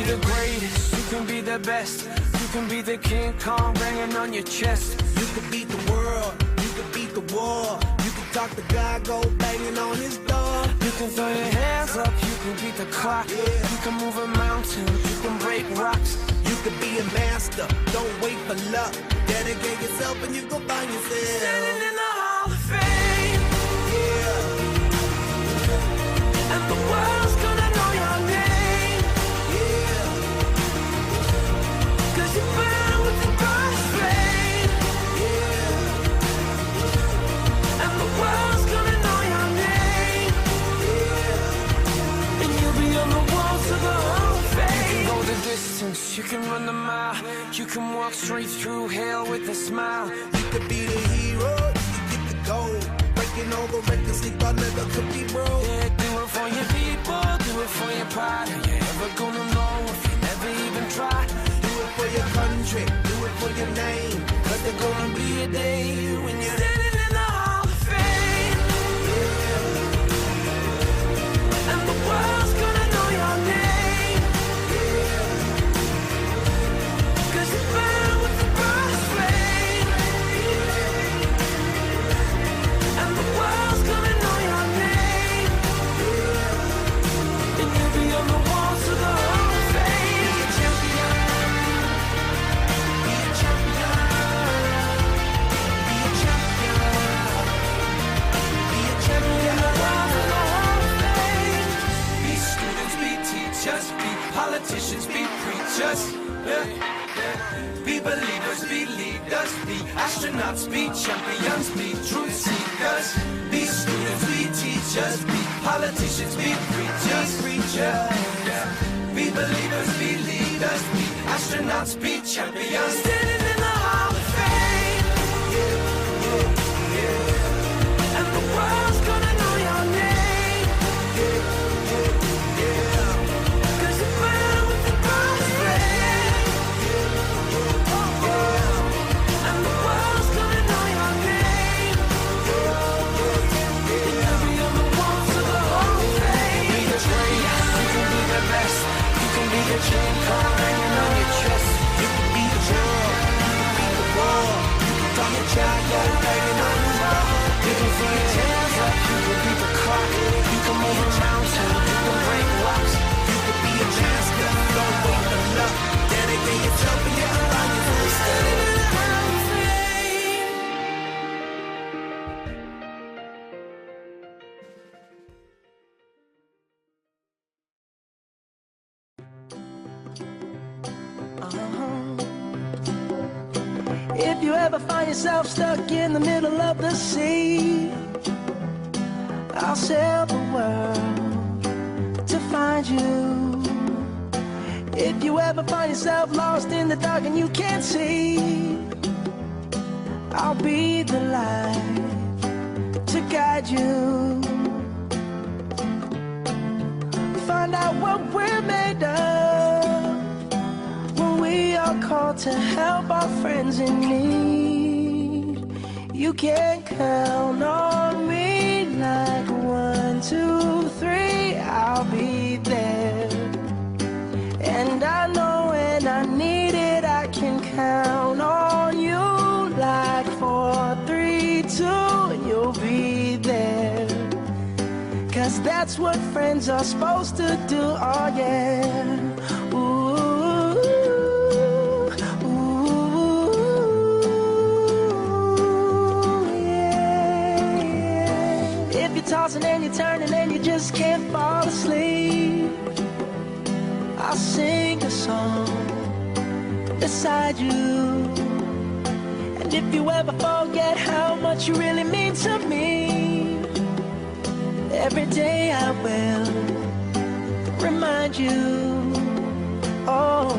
the greatest, you can be the best. You can be the King Kong banging on your chest. You can beat the world, you can beat the war. You can talk to God, go banging on his door. You can throw your hands up, you can beat the clock. You can move a mountain, you can break rocks. You can be a master, don't wait for luck. Dedicate yourself and you go find yourself standing in the Hall of Fame. Yeah. And the world's gonna know your name. Yeah. Cause you burn with the God's flame. Yeah. And the world's gonna know your name. Yeah. And you'll be on the walls of the Hall of Fame. You can go the distance, you can run the mile. You can walk straight through hell with a smile. You could be the hero, you get the gold. Breaking all the records, sleep I never could be broke. Yeah, do it for your people, do it for your pride. Are you ever gonna know if you never even try? Do it for your country, do it for your name. Cause there's gonna be a day when you're standing in the Hall of Fame. Yeah. And the world's gonna know your name. Yeah. Cause you burn with the God's flame. And the world's gonna know your name. And you'll be on the walls of the Hall of Fame. Be a champion. Be a champion. Be a champion. Be a champion. The walls of the Hall of Fame. Be students, be teachers, be politicians, be preachers. Yeah. Be believers, be leaders, be astronauts, be champions, be truth seekers. Be students, be teachers, be politicians, be preachers. Yeah. Be believers, be leaders, be astronauts, be champions. Standing in the Hall of Fame. And the world's gonna know your name. Cause you burn with the God's flame. And the world's gonna know your name. And you'll be on the walls of the Hall of Fame. Be the greatest, you can be the best. You can be the King Kong banging on your chest. You can be the world, you can be the war. You can talk to God, go banging on his door. You can throw your hands up, you can beat the clock. You can move a mountain, you can break rocks. You can be a master, don't wait for luck. Dedicate yourself and you can find yourself Standing in the Hall of Fame. If you ever find yourself stuck in the middle of the sea, I'll sail the world to find you. If you ever find yourself lost in the dark and you can't see, I'll be the light to guide you. Find out what we're made of when we are called to help our friends in need. You can count on me like 1, 2, 3, I'll be there. And I know when I need it, I can count on you like 4, 3, 2, and you'll be there. Cause that's what friends are supposed to do, oh yeah. Ooh, yeah, yeah. If you're tossing and you're turning and you just can't fall asleep, I'll sing a song beside you. And if you ever forget how much you really mean to me, every day I will remind you. Oh,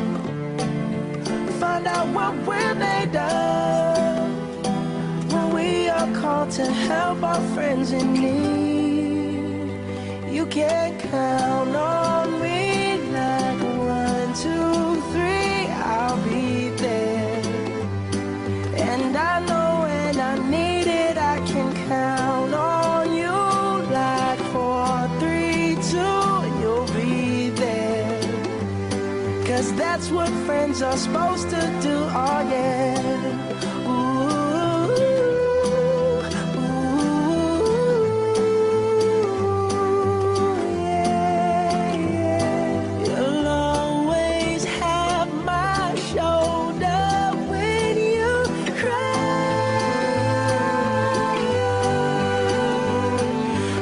find out what we're made of when we are called to help our friends in need. You can count on me like 1, 2, 3, I'll be there. And I know when I need it, I can count on you like 4, 3, 2, and you'll be there. that's what friends are supposed to do, oh yeah. Ooh, yeah, yeah. You'll always have my shoulder when you cry.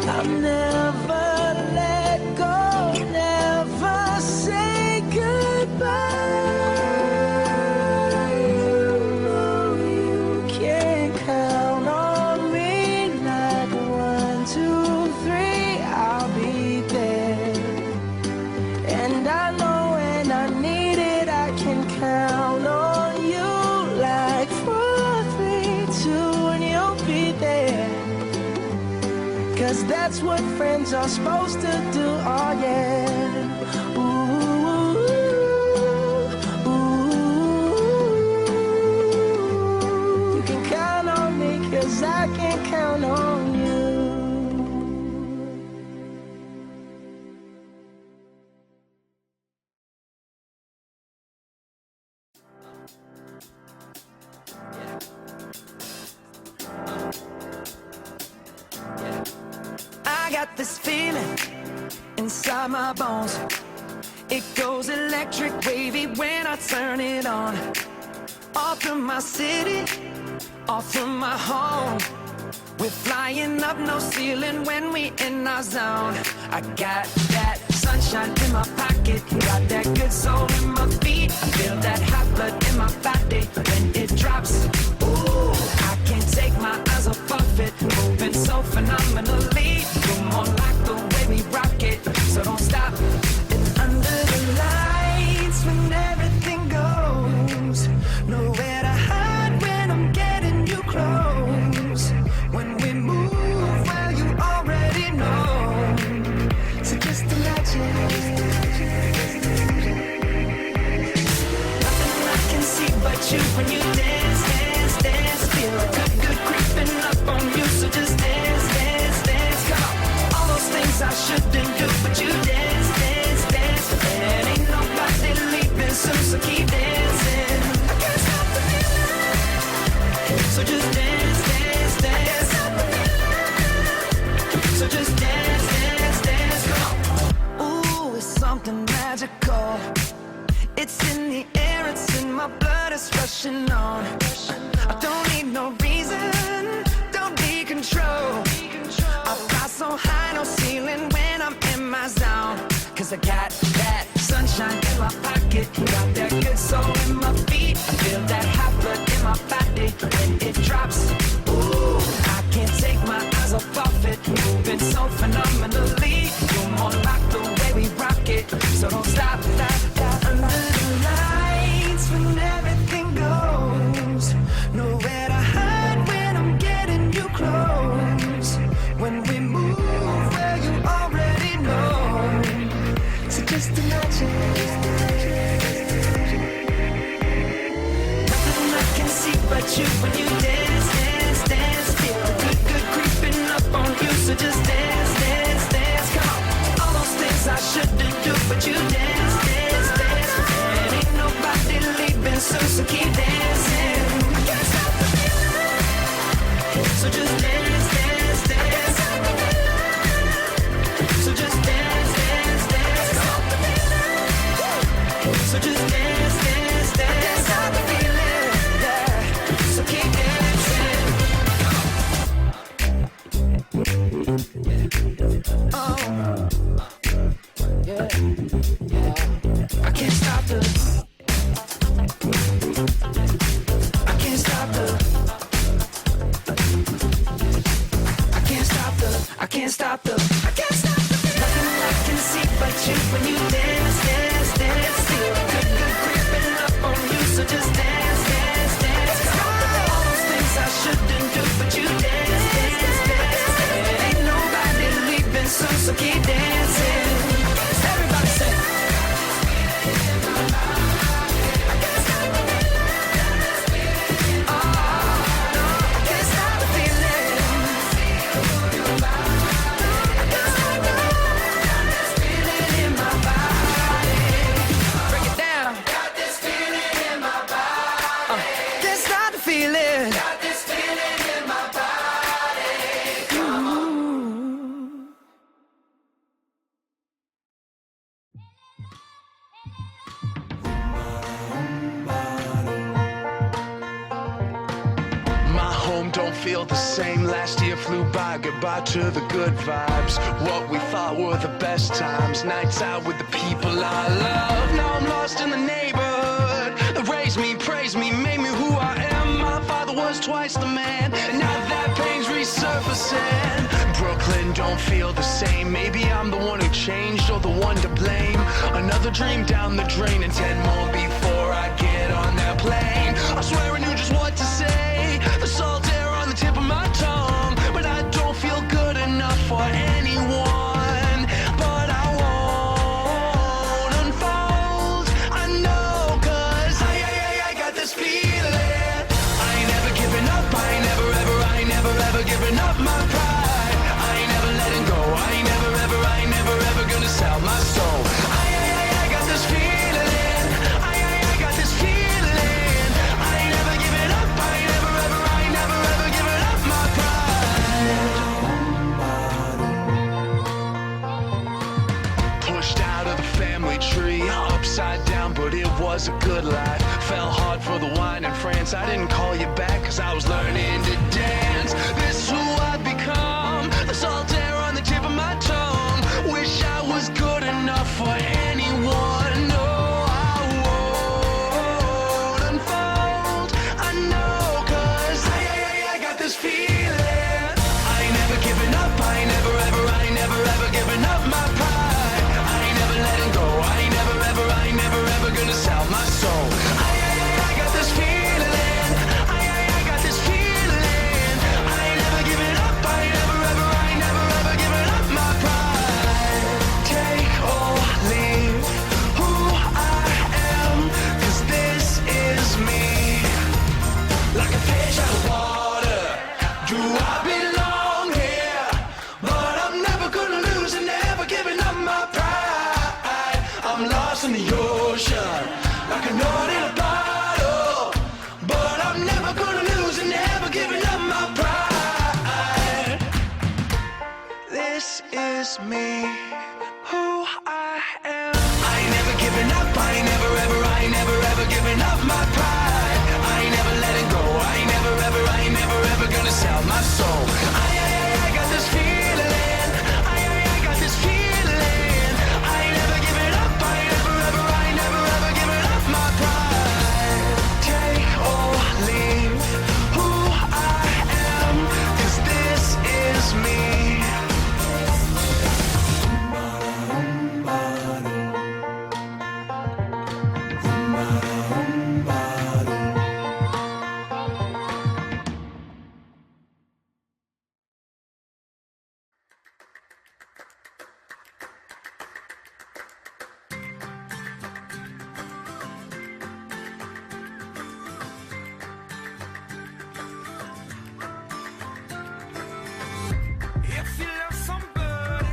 I'll never let go, never say goodbye. You can count on me like 1, 2, 3, I'll be there. And I know when I need it, I can count on you like 4, 3, 2, and you'll be there. 'Cause that's what friends are supposed to do, oh yeah. Ooh, ooh. You can count on me 'cause I can count on you. I got this feeling inside my bones. It goes electric wavy when I turn it on. All through my city, all through my home. We're flying up, no ceiling when we in our zone. I got that sunshine in my pocket, got that good soul in my feet. I feel that hot blood in my body when it drops. Ooh, I can't take my eyes off of it, moving so phenomenally. You're more like the way we rock it, so don't stop. And under the lights when everything goes, nowhere to hide when I'm getting you close. When we move, well, you already know. So just imagine. Nothing I can see but you when you dance, dance, dance. Feel good, good creeping up on you. So just dance, dance, dance. Come on. All those things I shouldn't do, but you dance, dance, dance. And ain't nobody leaving soon, so keep dancing. I can't stop the feeling. So just dance, dance, dance. So just dance, dance, dance, come on. Ooh, it's something magical. It's in the air, it's in my blood, it's rushing on. I don't need no reason, don't be control. I fly so high, no ceiling when I'm in my zone. 'Cause I got that sunshine in my pocket, got that good soul in my feet. I feel that hot blood in my body when it drops. Ooh, I can't take my eyes off of it, moving so phenomenally. You're more like the way we rock it, so don't stop, stop, stop. Under the lights when everything goes, nowhere to hide when I'm getting you close. When we move, well, you already know. So just imagine. Nothing I can see but you when you dance, dance, dance. Feel good, good creeping up on you. So just dance, dance, dance. Come on. All those things I shouldn't do, but you dance, dance, dance. And ain't nobody leaving soon, so keep dancing. I can't stop the feeling. So just dance, dance, dance. So just dance, dance, dance. So just dance, dance, dance. I can't stop the feeling, yeah. So keep dancing. Oh, yeah, yeah. I can't stop the. I can't stop the. I can't stop the. I can't stop the. I can't stop the. Nothing I can see but you when you dance, dance, dance. Feel good, good creeping up on you. So just dance, dance, dance. All those things I shouldn't do, but you dance, dance, dance. Ain't nobody leaving soon, so keep dancing. Everybody say. I can't stop the feeling. don't feel the same. Last year flew by, goodbye to the good vibes. What we thought were the best times, nights out with the people I love. Now I'm lost in the neighborhood that raised me, praised me, made me who I am. My father was twice the man, and now that pain's resurfacing. Brooklyn don't feel the same. Maybe I'm the one who changed or the one to blame. Another dream down the drain, and 10 more before I get on that plane. I swear I knew just what to say, the salt air on the tip of my tongue, but I don't feel good enough for anyone. But I won't unfold, I know, cause I got this feeling. I ain't never giving up, I ain't never ever giving up my pride. I ain't never letting go, I ain't never ever gonna sell my soul. I got this feeling, I got this feeling. I ain't never giving up, I ain't never ever giving up my pride. Pushed out of the family tree, upside down, but it was a good life. Fell hard for the wine in France. I didn't call you back cause I was learning to dance. This is who I've become, the salt air on the tip of my tongue. Wish I was good enough for anyone. No, I won't unfold, I know, cause I got this feeling. I ain't never giving up, I ain't never ever giving up my pride. I ain't never letting go, I ain't never ever gonna sell my soul. I got this feeling, I got this feeling. I ain't never giving up, I ain't never ever giving up my pride. Take or leave who I am, cause this is me. Like a fish out of water, do I belong here? But I'm never gonna lose and never giving up my pride. I'm lost in the ocean, like a knot in a bottle. But I'm never gonna lose and never giving up my pride. This is me, who I am. I ain't never giving up, I ain't never ever giving up my pride. I ain't never letting go, I ain't never ever gonna sell my soul. I got this feeling, I got this feeling. I ain't never giving up, I ain't never ever giving up my pride. Take or leave who I am, cause this is me. If you love somebody,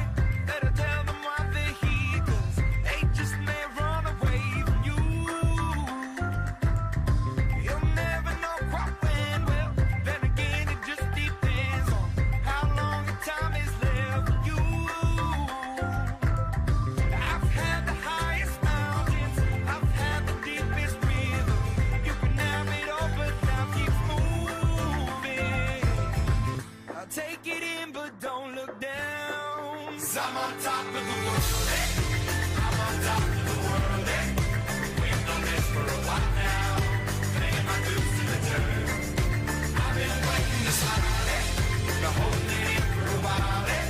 better tell them why they're here, 'cause they just may run away from you. You'll never know quite when, well, then again it just depends on how long the time is left for you. I've had the highest mountains, I've had the deepest river. You can have it all, but now keep moving. I'll take it in, but don't look down. 'Cause I'm on top of the world, eh? I'm on top of the world, eh? Waiting on this for a while now, paying my dues to the dirt. I've been waiting to slide, eh? Been holding it for a while, eh?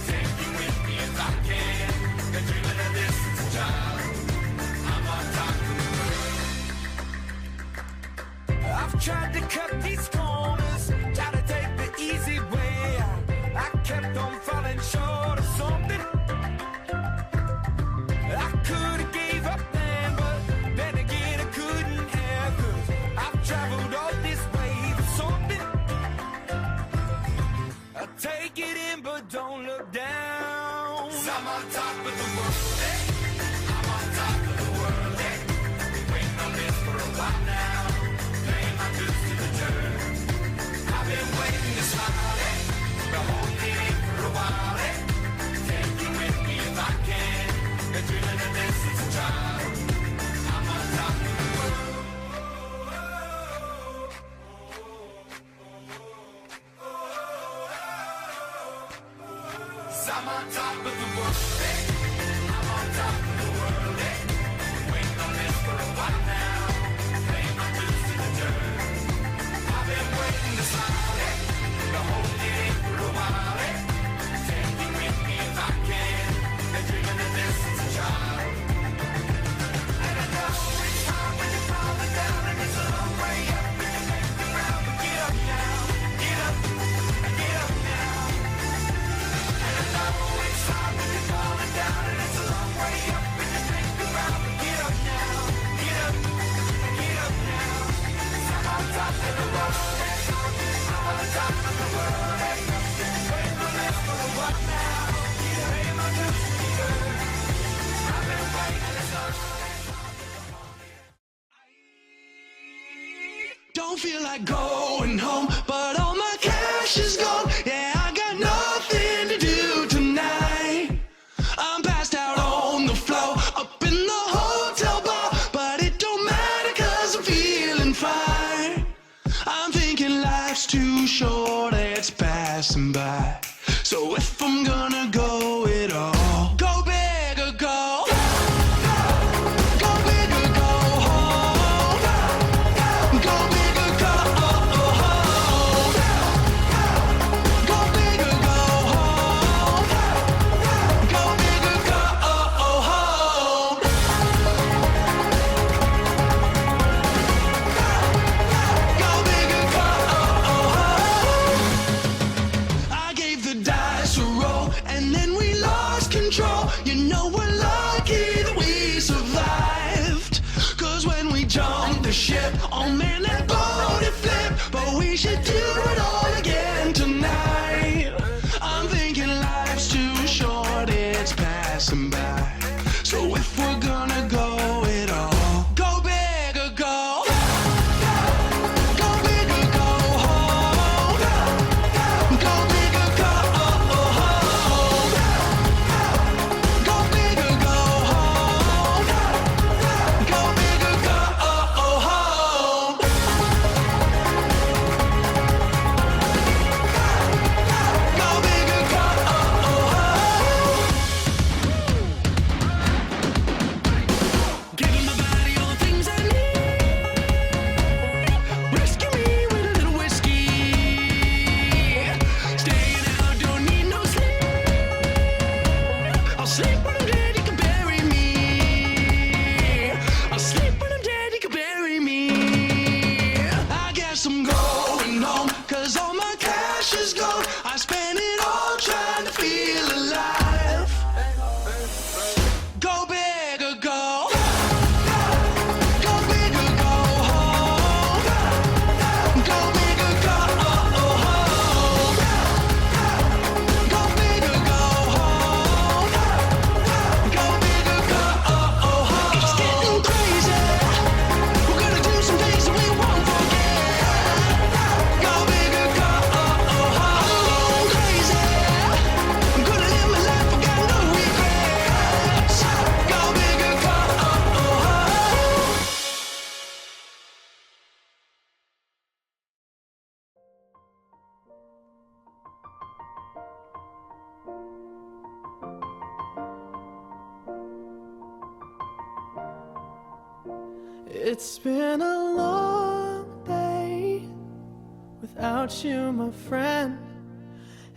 Take you with me if I can. Been dreaming of this since a child. I'm on top of the world. I've tried to cut these corners, tried to take the easy way out. I kept on falling short of something. I could have gave up then, but then again I couldn't have, 'cause I've traveled all this way for something. I take it in, but don't look down. 'Cause I'm on top of the world, eh? I'm on top of the world, eh? Waiting on this for a while now, paying my dues to the dirt. I've been waiting to slide, eh? Been holding it for a while, eh? Take you with me if I can. Been dreaming of this since a child. I'm on top of the world. 'cause I'm on top of the world. Hey, I'm on top of the world. Hey, waiting on this for a while now. Paying my dues to the dirt. I've been waiting to smile. Hey, to hold it in for a while. Hey, take me with me if I can. Been dreaming of this since a child. And I know it's hard when you're falling down and it's a long way up and you make the ground. But get up now, get up, get up now. And I know it's hard when you're falling down and it's a long way up and you make the ground. But get up now, get up, get up now. 'Cause I'm on top of the world. I'm on top of the world. Waiting for this for a while now. Paying my dues to the earth. I've been waiting this long. Don't feel like going home, but all my cash is gone. Yeah, I got nothing to do tonight. I'm passed out on the floor, up in the hotel bar, but it don't matter 'cause I'm feeling fine. I'm thinking life's too short, it's passing by. So if I'm gonna go it all, go big or go. Go big or go home. Go big or go home. Go big or go home. Go big or go home. Go big or go home. I gave the dice a roll and then we lost control. You know we're lucky that we survived. 'Cause when we jumped the ship, oh man, that boat it flipped. But we should do it all again tonight. I'm thinking life's too short, it's passing by. So if we're gonna go it all, go big or go. Go big or go home. Go big or go home. Go big or go home. Go big or go home. Go big or go home. Giving my body all the things I need. Rescue me with a little whiskey. Staying out, don't need no sleep. I'll sleep when I'm dead, you can bury me. I'll sleep when I'm dead, you can bury me. I guess I'm going home, 'cause all my cash is gone. I spent it all trying to feel alive. Go big or go. Go big or go home. Go big or go home. Go big or go home. Go big or go home. It's getting crazy. We're gonna do some things that we won't forget. Go big or go home. Crazy. I'm gonna live my life, I got no regrets. Go big or go home. It's been a long day without you, my friend,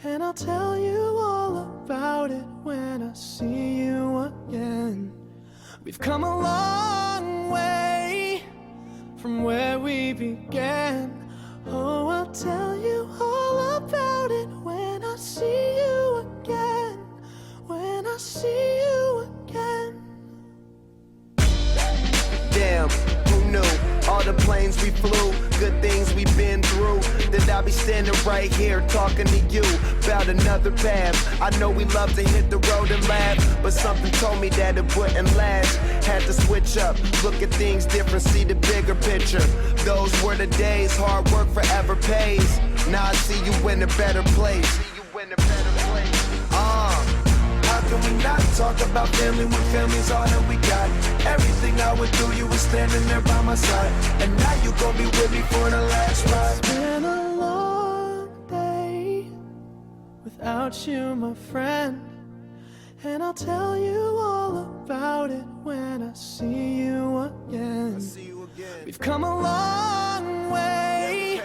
and I'll tell you all about it when I see you again. We've come a long way from where we began. Oh, I'll tell you all about it when I see you again. When I see you again. Damn, who knew? All the planes we flew, good things we've been through. That I'll be standing right here talking to you about another path. I know we love to hit the road and laugh, but something told me that it wouldn't last. Had to switch up, look at things different, see the bigger picture. Those were the days, hard work forever pays. Now I see you in a better place. How can we not talk about family when family's all that we got? Everything I would do, you were standing there by my side. And now you gon' be with me for the last ride. It's been a long day without without you, my friend. And I'll tell you all about it when I see you again. We've come a long way,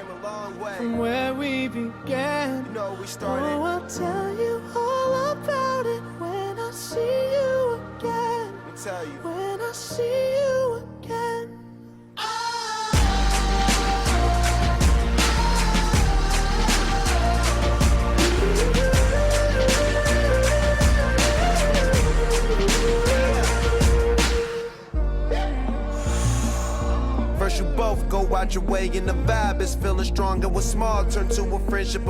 from where we began. You know, we started. Oh, I'll tell you all about it when I see you again. Let me tell you. When I see you again. First you both go out your way and the vibe is feeling strong. And what's small turn to a friendship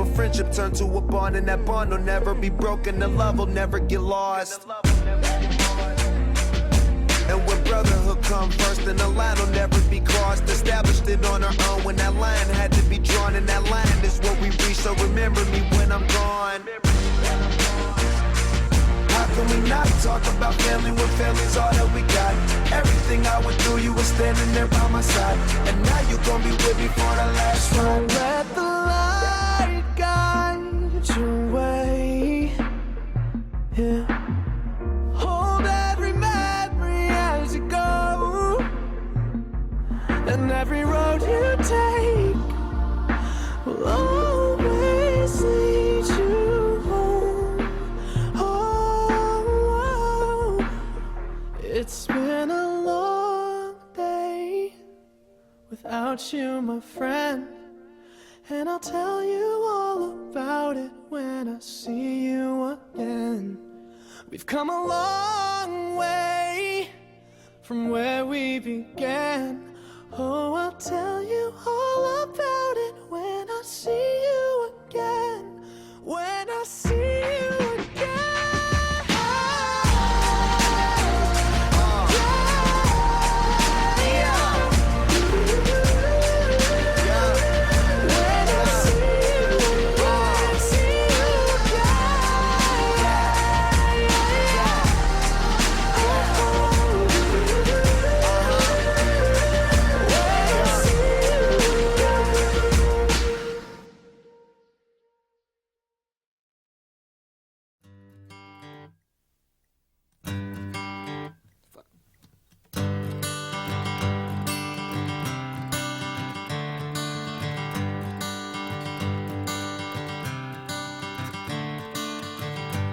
turn to a bond. And that bond will never be broken, the love will never get lost. And when brotherhood come first, then the line will never be crossed. Established it on our own when that line had to be drawn. And that line is what we reach, so remember me when I'm gone. How can we not talk about family when family's all that we got? Everything I went through, you were standing there by my side. And now you gon' be with me for the last ride. Don't let the light guide your way. Yeah. Hold every memory as you go, and every road you take will always lead you home. Oh, it's been a long day without you, my friend. And I'll tell you all about it when I see you again. We've come a long way from where we began. Oh, I'll tell you all about it when I see you again. When I see you again.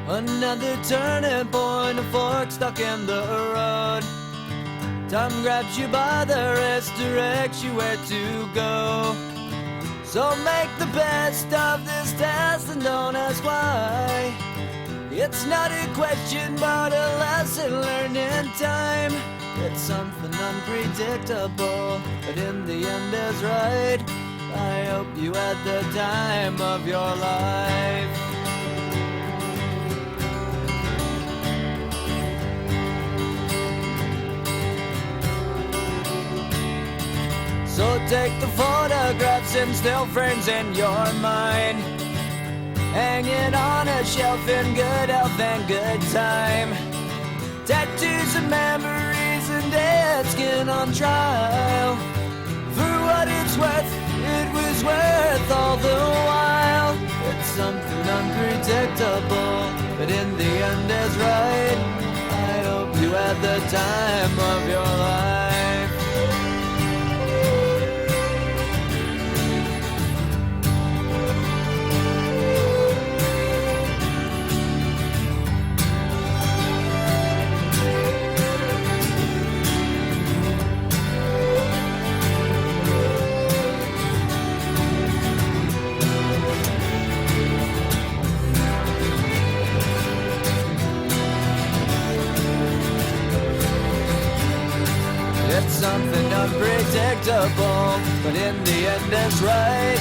Another turning point, a fork stuck in the road. Time grabs you by the wrist, directs you where to go. So make the best of this test and don't ask why. It's not a question but a lesson learned in time. It's something unpredictable, but in the end is right. I hope you had the time of your life. So take the photographs and still frames in your mind, hanging on a shelf in good health and good time. Tattoos and memories and dead skin on trial. For what it's worth, it was worth all the while. It's something unpredictable, but in the end is right. I hope you had the time of your life. It's something unpredictable, but in the end it's right.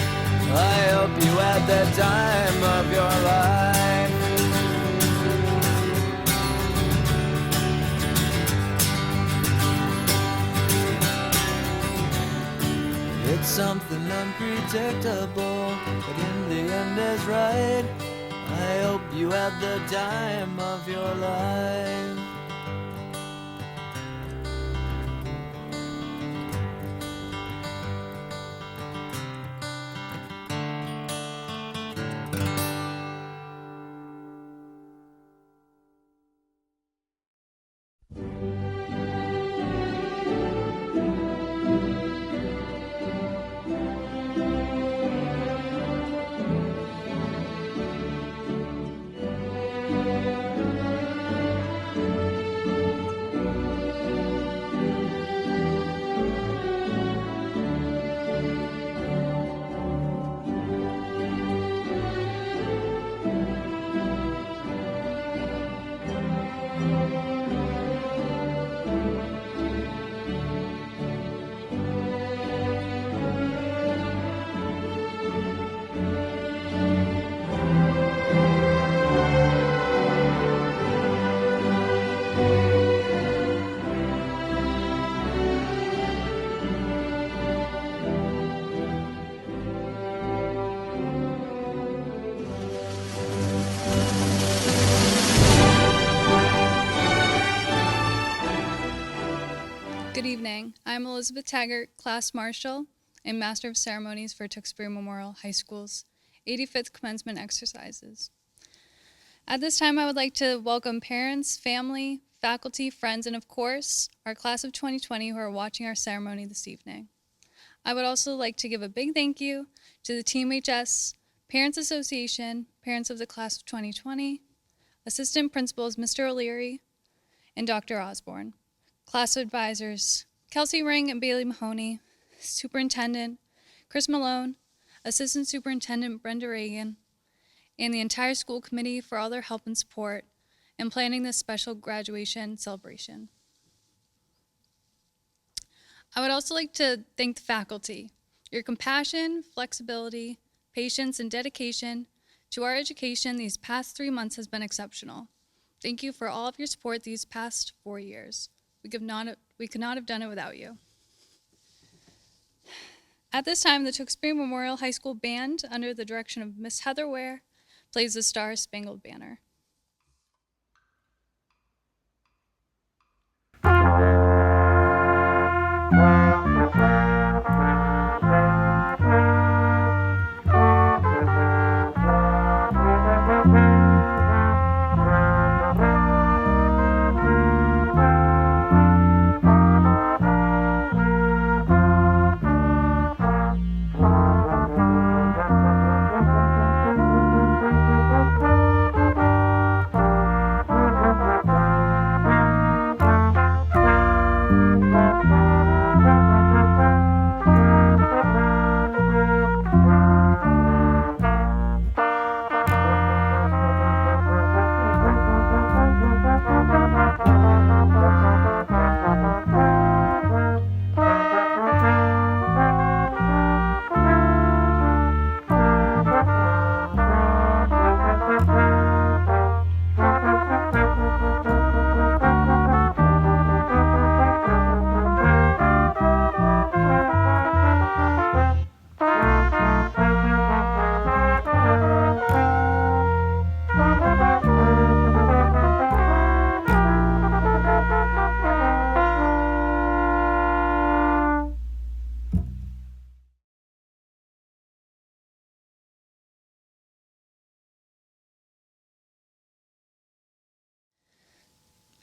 I hope you had the time of your life. It's something unpredictable, but in the end is right. I hope you had the time of your life. Good evening. I'm Elizabeth Taggart, Class Marshal and Master of Ceremonies for Tewksbury Memorial High School's 85th Commencement Exercises. At this time, I would like to welcome parents, family, faculty, friends, and of course, our class of 2020 who are watching our ceremony this evening. I would also like to give a big thank you to the TMHS Parents Association, parents of the class of 2020, assistant principals Mr. O'Leary and Dr. Osborne, class advisors Kelsey Ring and Bailey Mahoney, Superintendent Chris Malone, Assistant Superintendent Brenda Reagan, and the entire school committee for all their help and support in planning this special graduation celebration. I would also like to thank the faculty. Your compassion, flexibility, patience, and dedication to our education these past 3 months has been exceptional. Thank you for all of your support these past 4 years. We could not have done it without you. At this time, the Tewksbury Memorial High School Band, under the direction of Miss Heather Ware, plays the Star Spangled Banner.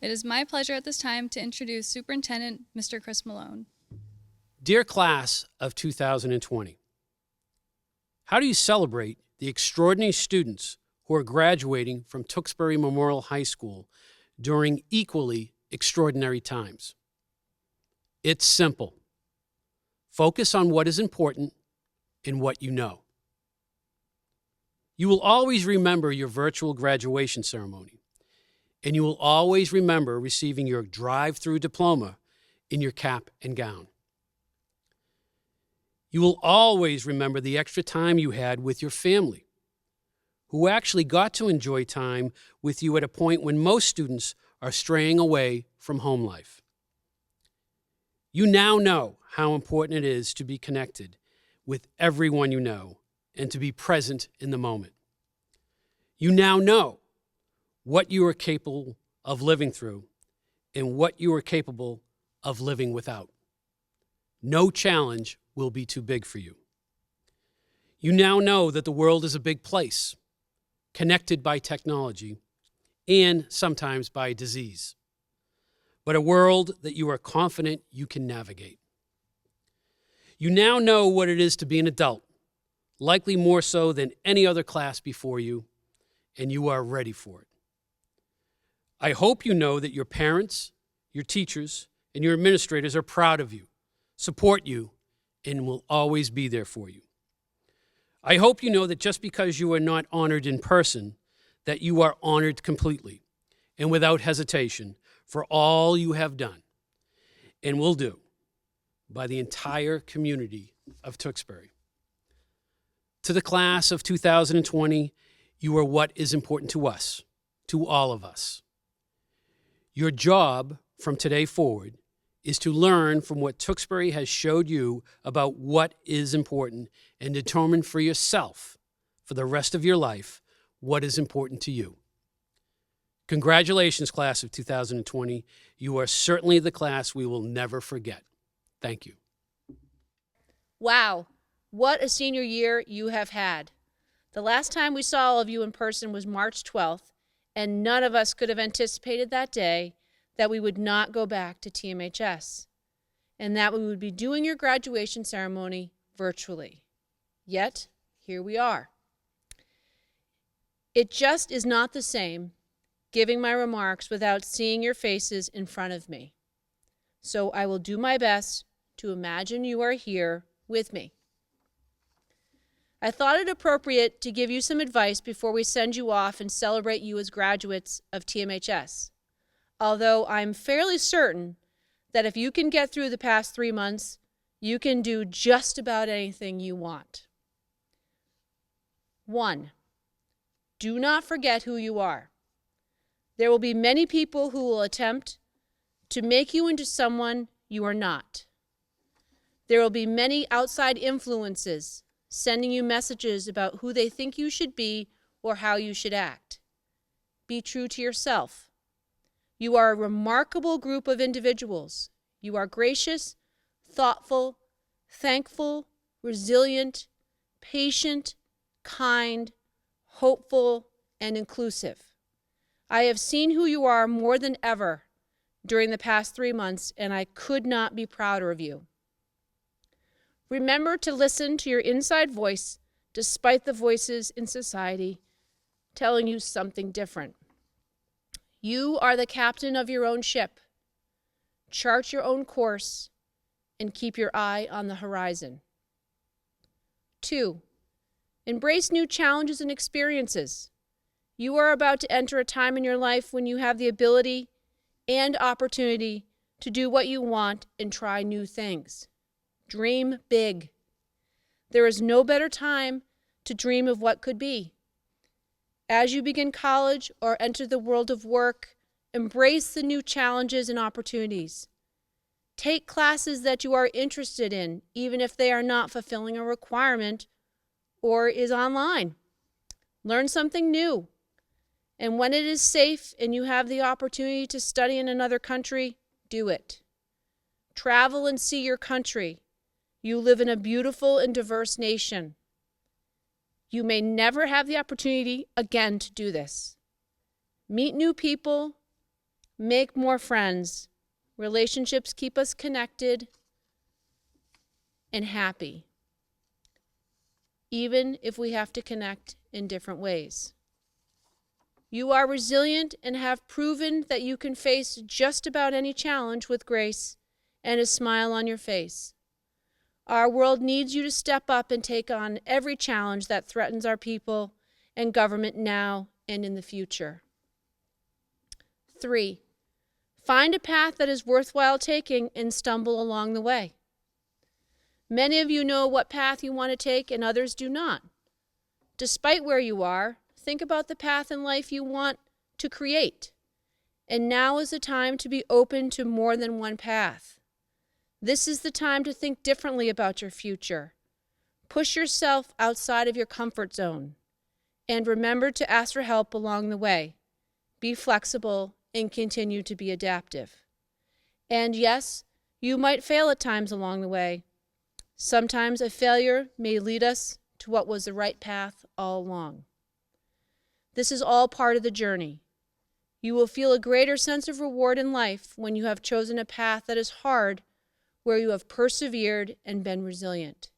It is my pleasure at this time to introduce Superintendent Mr. Chris Malone. Dear class of 2020, how do you celebrate the extraordinary students who are graduating from Tewksbury Memorial High School during equally extraordinary times? It's simple. Focus on what is important and what you know. You will always remember your virtual graduation ceremony, and you will always remember receiving your drive-through diploma in your cap and gown. You will always remember the extra time you had with your family, who actually got to enjoy time with you at a point when most students are straying away from home life. You now know how important it is to be connected with everyone you know and to be present in the moment. You now know what you are capable of living through and what you are capable of living without. No challenge will be too big for you. You now know that the world is a big place, connected by technology and sometimes by disease, but a world that you are confident you can navigate. You now know what it is to be an adult, likely more so than any other class before you, and you are ready for it. I hope you know that your parents, your teachers, and your administrators are proud of you, support you, and will always be there for you. I hope you know that just because you are not honored in person, that you are honored completely and without hesitation for all you have done and will do by the entire community of Tewksbury. To the class of 2020, you are what is important to us, to all of us. Your job from today forward is to learn from what Tewksbury has showed you about what is important and determine for yourself, for the rest of your life, what is important to you. Congratulations, class of 2020. You are certainly the class we will never forget. Thank you. Wow, what a senior year you have had. The last time we saw all of you in person was March 12th, and none of us could have anticipated that day that we would not go back to TMHS, and that we would be doing your graduation ceremony virtually. Yet, here we are. It just is not the same giving my remarks without seeing your faces in front of me. So I will do my best to imagine you are here with me. I thought it appropriate to give you some advice before we send you off and celebrate you as graduates of TMHS, although I'm fairly certain that if you can get through the past 3 months, you can do just about anything you want. 1, do not forget who you are. There will be many people who will attempt to make you into someone you are not. There will be many outside influences sending you messages about who they think you should be or how you should act. Be true to yourself. You are a remarkable group of individuals. You are gracious, thoughtful, thankful, resilient, patient, kind, hopeful, and inclusive. I have seen who you are more than ever during the past 3 months, and I could not be prouder of you. Remember to listen to your inside voice despite the voices in society telling you something different. You are the captain of your own ship. Chart your own course and keep your eye on the horizon. 2, embrace new challenges and experiences. You are about to enter a time in your life when you have the ability and opportunity to do what you want and try new things. Dream big. There is no better time to dream of what could be. As you begin college or enter the world of work, embrace the new challenges and opportunities. Take classes that you are interested in, even if they are not fulfilling a requirement or is online. Learn something new. And when it is safe and you have the opportunity to study in another country, do it. Travel and see your country. You live in a beautiful and diverse nation. You may never have the opportunity again to do this. Meet new people, make more friends. Relationships keep us connected and happy, even if we have to connect in different ways. You are resilient and have proven that you can face just about any challenge with grace and a smile on your face. Our world needs you to step up and take on every challenge that threatens our people and government now and in the future. 3, find a path that is worthwhile taking and stumble along the way. Many of you know what path you want to take and others do not. Despite where you are, think about the path in life you want to create. And now is the time to be open to more than one path. This is the time to think differently about your future. Push yourself outside of your comfort zone. And remember to ask for help along the way. Be flexible and continue to be adaptive. And yes, you might fail at times along the way. Sometimes a failure may lead us to what was the right path all along. This is all part of the journey. You will feel a greater sense of reward in life when you have chosen a path that is hard, where you have persevered and been resilient.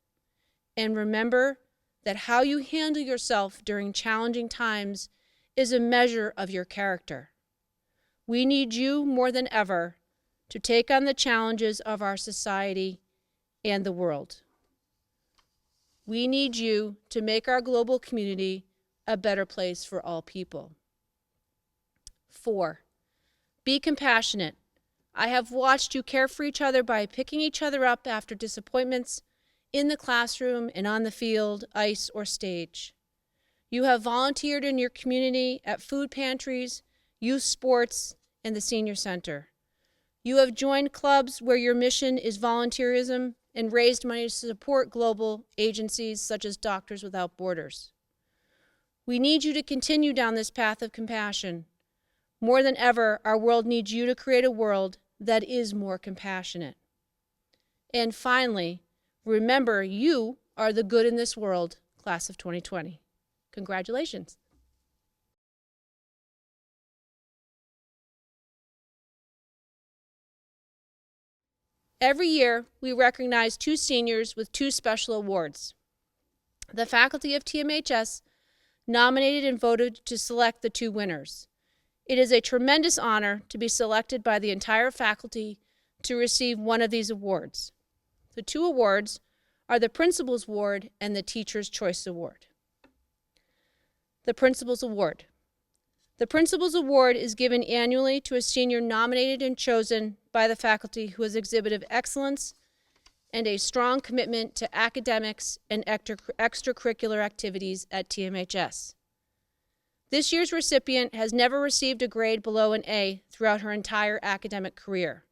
And remember that how you handle yourself during challenging times is a measure of your character. We need you more than ever to take on the challenges of our society and the world. We need you to make our global community a better place for all people. 4, be compassionate. I have watched you care for each other by picking each other up after disappointments in the classroom and on the field, ice, or stage. You have volunteered in your community at food pantries, youth sports, and the senior center. You have joined clubs where your mission is volunteerism and raised money to support global agencies such as Doctors Without Borders. We need you to continue down this path of compassion. More than ever, our world needs you to create a world that is more compassionate. And finally, remember you are the good in this world, class of 2020. Congratulations. Every year, we recognize 2 seniors with 2 special awards. The faculty of TMHS nominated and voted to select the 2 winners. It is a tremendous honor to be selected by the entire faculty to receive one of these awards. The 2 awards are the Principal's Award and the Teacher's Choice Award. The Principal's Award. The Principal's Award is given annually to a senior nominated and chosen by the faculty who has exhibited excellence and a strong commitment to academics and extracurricular activities at TMHS. This year's recipient has never received a grade below an A throughout her entire academic career,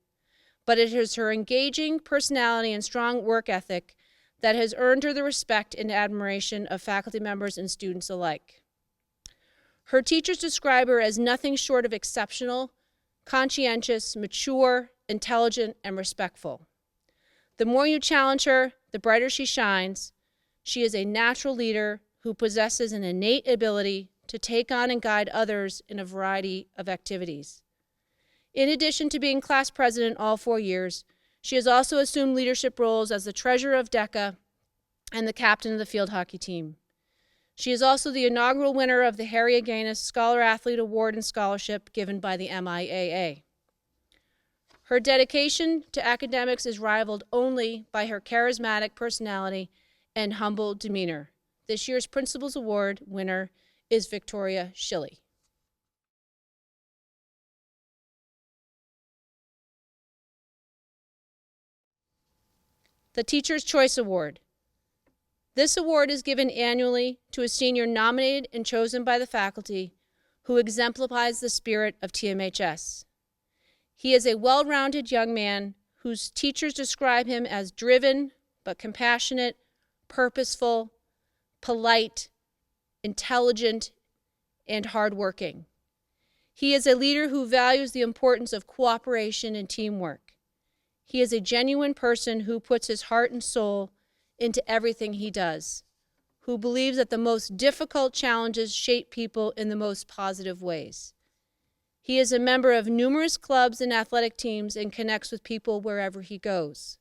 but it is her engaging personality and strong work ethic that has earned her the respect and admiration of faculty members and students alike. Her teachers describe her as nothing short of exceptional, conscientious, mature, intelligent, and respectful. The more you challenge her, the brighter she shines. She is a natural leader who possesses an innate ability to take on and guide others in a variety of activities. In addition to being class president all 4 years, she has also assumed leadership roles as the treasurer of DECA and the captain of the field hockey team. She is also the inaugural winner of the Harry Aganis Scholar Athlete Award and Scholarship given by the MIAA. Her dedication to academics is rivaled only by her charismatic personality and humble demeanor. This year's Principal's Award winner is Victoria Schilly. The Teacher's Choice Award. This award is given annually to a senior nominated and chosen by the faculty who exemplifies the spirit of TMHS. He is a well-rounded young man whose teachers describe him as driven but compassionate, purposeful, polite, intelligent, and hardworking. He is a leader who values the importance of cooperation and teamwork. He is a genuine person who puts his heart and soul into everything he does, who believes that the most difficult challenges shape people in the most positive ways. He is a member of numerous clubs and athletic teams and connects with people wherever he goes.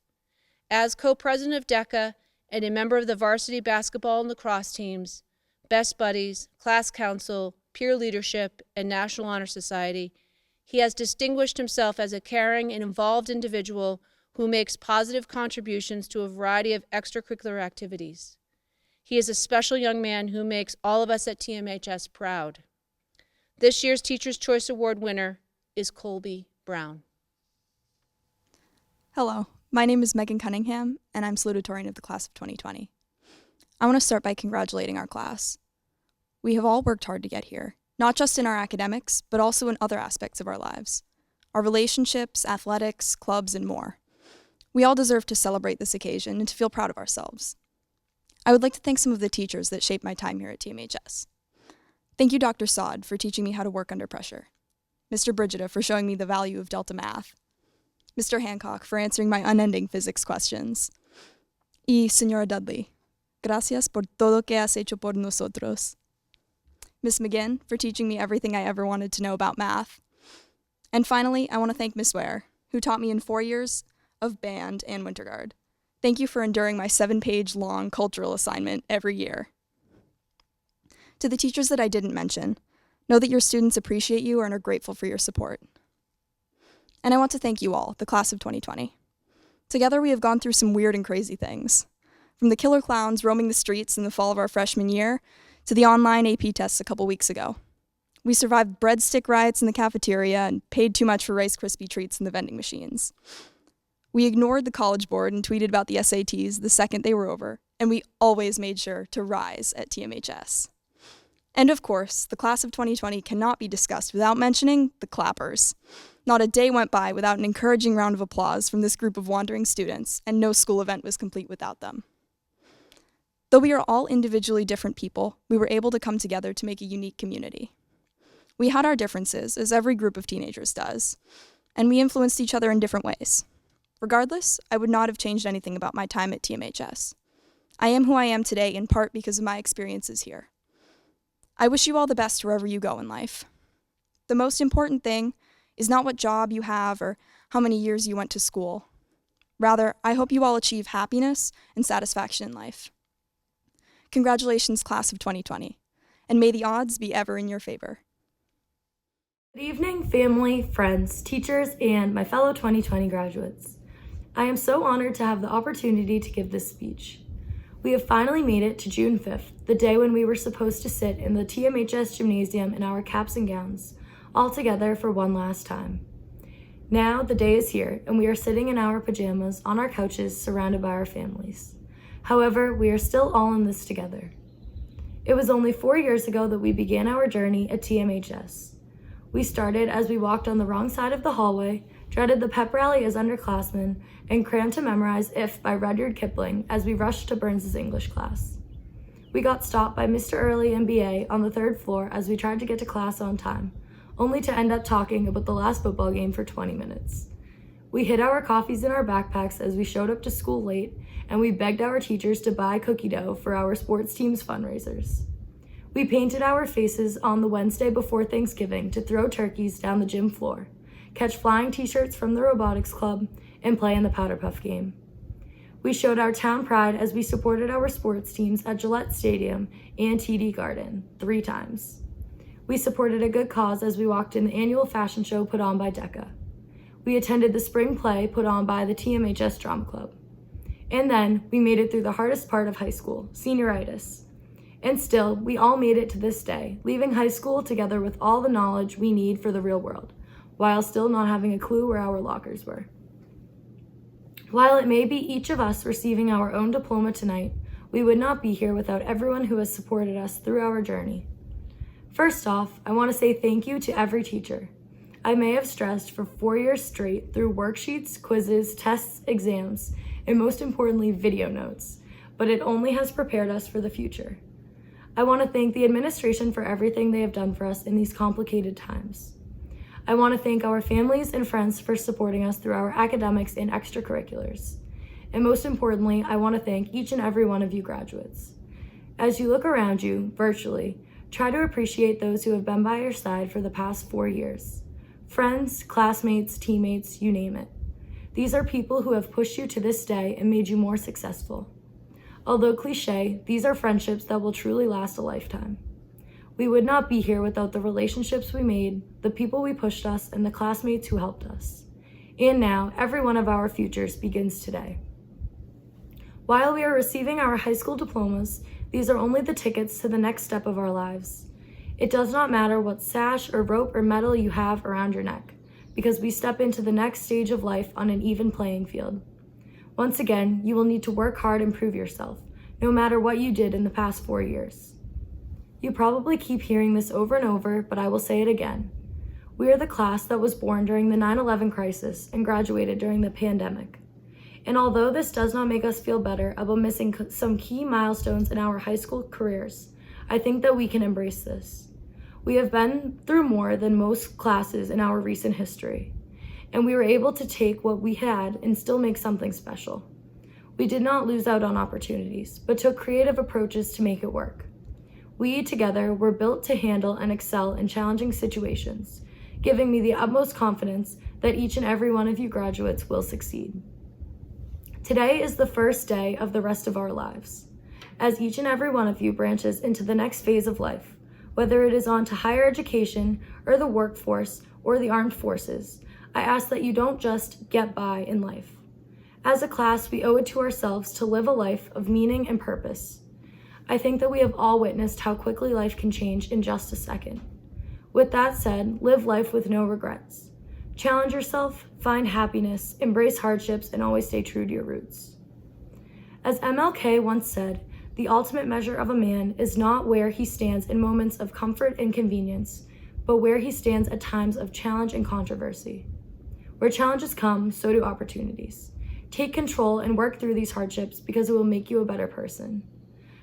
As co-president of DECA and a member of the varsity basketball and lacrosse teams, Best Buddies, Class Council, Peer Leadership, and National Honor Society, he has distinguished himself as a caring and involved individual who makes positive contributions to a variety of extracurricular activities. He is a special young man who makes all of us at TMHS proud. This year's Teacher's Choice Award winner is Colby Brown. Hello, my name is Megan Cunningham, and I'm salutatorian of the class of 2020. I want to start by congratulating our class. We have all worked hard to get here, not just in our academics, but also in other aspects of our lives, our relationships, athletics, clubs, and more. We all deserve to celebrate this occasion and to feel proud of ourselves. I would like to thank some of the teachers that shaped my time here at TMHS. Thank you, Dr. Saad, for teaching me how to work under pressure. Mr. Brigida for showing me the value of Delta Math. Mr. Hancock for answering my unending physics questions. Y Señora Dudley, gracias por todo que has hecho por nosotros. Miss McGinn for teaching me everything I ever wanted to know about math. And finally, I want to thank Miss Ware, who taught me in 4 years of band and winter guard. Thank you for enduring my 7-page long cultural assignment every year. To the teachers that I didn't mention, know that your students appreciate you and are grateful for your support. And I want to thank you all, the class of 2020. Together we have gone through some weird and crazy things. From the killer clowns roaming the streets in the fall of our freshman year, to the online AP tests a couple weeks ago. We survived breadstick riots in the cafeteria and paid too much for Rice Krispie treats in the vending machines. We ignored the College Board and tweeted about the SATs the second they were over, and we always made sure to rise at TMHS. And of course, the class of 2020 cannot be discussed without mentioning the clappers. Not a day went by without an encouraging round of applause from this group of wandering students, and no school event was complete without them. Though we are all individually different people, we were able to come together to make a unique community. We had our differences, as every group of teenagers does, and we influenced each other in different ways. Regardless, I would not have changed anything about my time at TMHS. I am who I am today in part because of my experiences here. I wish you all the best wherever you go in life. The most important thing is not what job you have or how many years you went to school. Rather, I hope you all achieve happiness and satisfaction in life. Congratulations, class of 2020, and may the odds be ever in your favor. Good evening, family, friends, teachers, and my fellow 2020 graduates. I am so honored to have the opportunity to give this speech. We have finally made it to June 5th, the day when we were supposed to sit in the TMHS gymnasium in our caps and gowns, all together for one last time. Now the day is here, and we are sitting in our pajamas on our couches surrounded by our families. However, we are still all in this together. It was only 4 years ago that we began our journey at TMHS. We started as we walked on the wrong side of the hallway, dreaded the pep rally as underclassmen, and crammed to memorize If by Rudyard Kipling as we rushed to Burns's English class. We got stopped by Mr. Early and BA on the 3rd floor as we tried to get to class on time, only to end up talking about the last football game for 20 minutes. We hid our coffees in our backpacks as we showed up to school late, and we begged our teachers to buy cookie dough for our sports team's fundraisers. We painted our faces on the Wednesday before Thanksgiving to throw turkeys down the gym floor, catch flying t-shirts from the robotics club, and play in the Powder Puff game. We showed our town pride as we supported our sports teams at Gillette Stadium and TD Garden 3 times. We supported a good cause as we walked in the annual fashion show put on by DECA. We attended the spring play put on by the TMHS Drama Club. And then we made it through the hardest part of high school, senioritis. And still, we all made it to this day, leaving high school together with all the knowledge we need for the real world, while still not having a clue where our lockers were. While it may be each of us receiving our own diploma tonight, we would not be here without everyone who has supported us through our journey. First off, I want to say thank you to every teacher. I may have stressed for 4 years straight through worksheets, quizzes, tests, exams, and most importantly, video notes, but it only has prepared us for the future. I want to thank the administration for everything they have done for us in these complicated times. I want to thank our families and friends for supporting us through our academics and extracurriculars. And most importantly, I want to thank each and every one of you graduates. As you look around you, virtually, try to appreciate those who have been by your side for the past 4 years. Friends, classmates, teammates, you name it. These are people who have pushed you to this day and made you more successful. Although cliche, these are friendships that will truly last a lifetime. We would not be here without the relationships we made, the people we pushed us, and the classmates who helped us. And now, every one of our futures begins today. While we are receiving our high school diplomas, these are only the tickets to the next step of our lives. It does not matter what sash or rope or medal you have around your neck, because we step into the next stage of life on an even playing field. Once again, you will need to work hard and prove yourself, no matter what you did in the past 4 years. You probably keep hearing this over and over, but I will say it again. We are the class that was born during the 9/11 crisis and graduated during the pandemic. And although this does not make us feel better about missing some key milestones in our high school careers, I think that we can embrace this. We have been through more than most classes in our recent history, and we were able to take what we had and still make something special. We did not lose out on opportunities, but took creative approaches to make it work. We together were built to handle and excel in challenging situations, giving me the utmost confidence that each and every one of you graduates will succeed. Today is the first day of the rest of our lives. As each and every one of you branches into the next phase of life, whether it is on to higher education or the workforce or the armed forces, I ask that you don't just get by in life. As a class, we owe it to ourselves to live a life of meaning and purpose. I think that we have all witnessed how quickly life can change in just a second. With that said, live life with no regrets. Challenge yourself, find happiness, embrace hardships, and always stay true to your roots. As MLK once said, the ultimate measure of a man is not where he stands in moments of comfort and convenience, but where he stands at times of challenge and controversy. Where challenges come, so do opportunities. Take control and work through these hardships because it will make you a better person.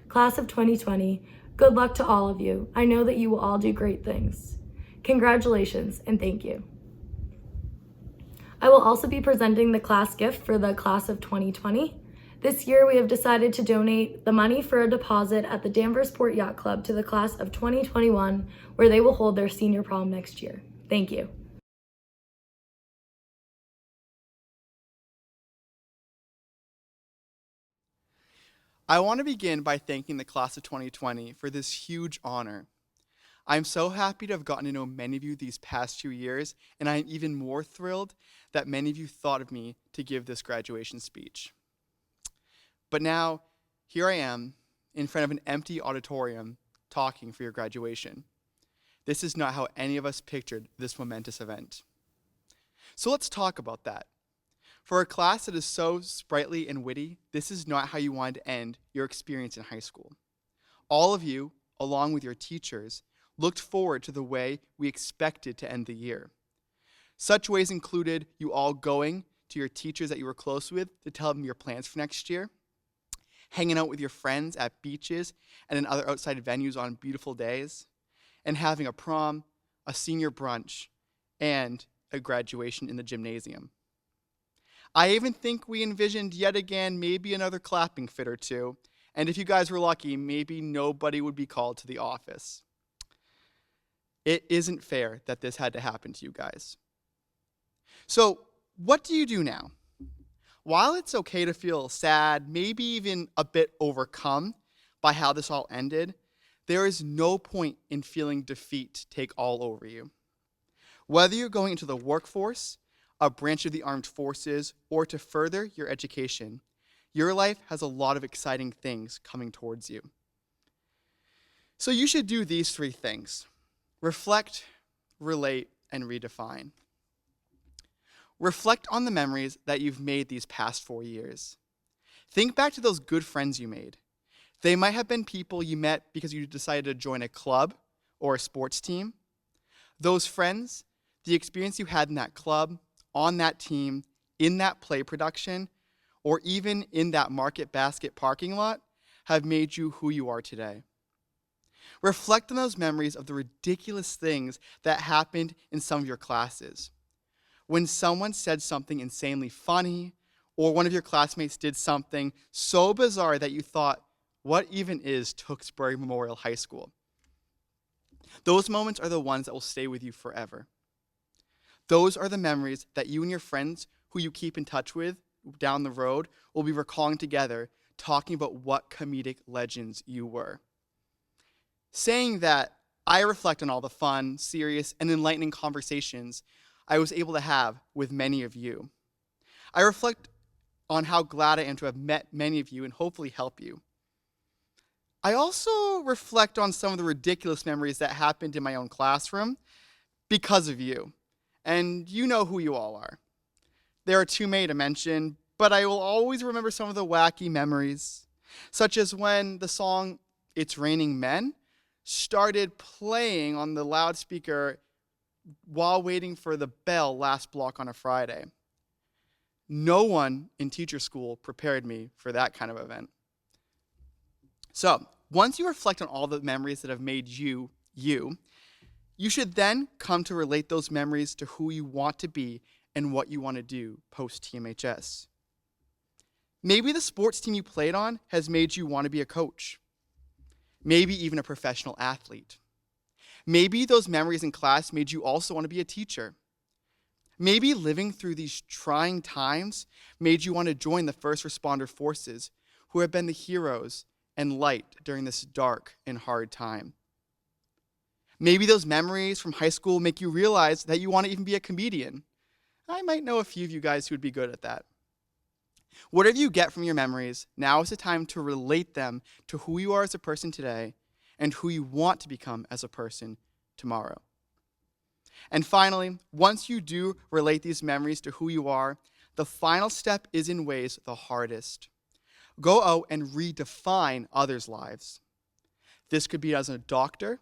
Class of 2020, good luck to all of you. I know that you will all do great things. Congratulations and thank you. I will also be presenting the class gift for the class of 2020. This year, we have decided to donate the money for a deposit at the Danvers Port Yacht Club to the class of 2021, where they will hold their senior prom next year. Thank you. I want to begin by thanking the class of 2020 for this huge honor. I'm so happy to have gotten to know many of you these past 2 years, and I'm even more thrilled that many of you thought of me to give this graduation speech. But now, here I am, in front of an empty auditorium, talking for your graduation. This is not how any of us pictured this momentous event. So let's talk about that. For a class that is so sprightly and witty, this is not how you wanted to end your experience in high school. All of you, along with your teachers, looked forward to the way we expected to end the year. Such ways included you all going to your teachers that you were close with to tell them your plans for next year, hanging out with your friends at beaches and in other outside venues on beautiful days, and having a prom, a senior brunch, and a graduation in the gymnasium. I even think we envisioned yet again maybe another clapping fit or two, and if you guys were lucky, maybe nobody would be called to the office. It isn't fair that this had to happen to you guys. So, what do you do now? While it's okay to feel sad, maybe even a bit overcome by how this all ended, there is no point in feeling defeat take all over you. Whether you're going into the workforce, a branch of the armed forces, or to further your education, your life has a lot of exciting things coming towards you. So you should do these 3 things: reflect, relate, and redefine. Reflect on the memories that you've made these past 4 years. Think back to those good friends you made. They might have been people you met because you decided to join a club or a sports team. Those friends, the experience you had in that club, on that team, in that play production, or even in that Market Basket parking lot, have made you who you are today. Reflect on those memories of the ridiculous things that happened in some of your classes. When someone said something insanely funny, or one of your classmates did something so bizarre that you thought, what even is Tewksbury Memorial High School? Those moments are the ones that will stay with you forever. Those are the memories that you and your friends who you keep in touch with down the road will be recalling together, talking about what comedic legends you were. Saying that, I reflect on all the fun, serious, and enlightening conversations I was able to have with many of you. I reflect on how glad I am to have met many of you and hopefully help you. I also reflect on some of the ridiculous memories that happened in my own classroom because of you. And you know who you all are. There are too many to mention, but I will always remember some of the wacky memories, such as when the song It's Raining Men started playing on the loudspeaker while waiting for the bell last block on a Friday. No one in teacher school prepared me for that kind of event. So, once you reflect on all the memories that have made you, you should then come to relate those memories to who you want to be and what you want to do post-TMHS. Maybe the sports team you played on has made you want to be a coach. Maybe even a professional athlete. Maybe those memories in class made you also want to be a teacher. Maybe living through these trying times made you want to join the first responder forces who have been the heroes and light during this dark and hard time. Maybe those memories from high school make you realize that you want to even be a comedian. I might know a few of you guys who would be good at that. Whatever you get from your memories, now is the time to relate them to who you are as a person today and who you want to become as a person tomorrow. And finally, once you do relate these memories to who you are, the final step is in ways the hardest. Go out and redefine others' lives. This could be as a doctor,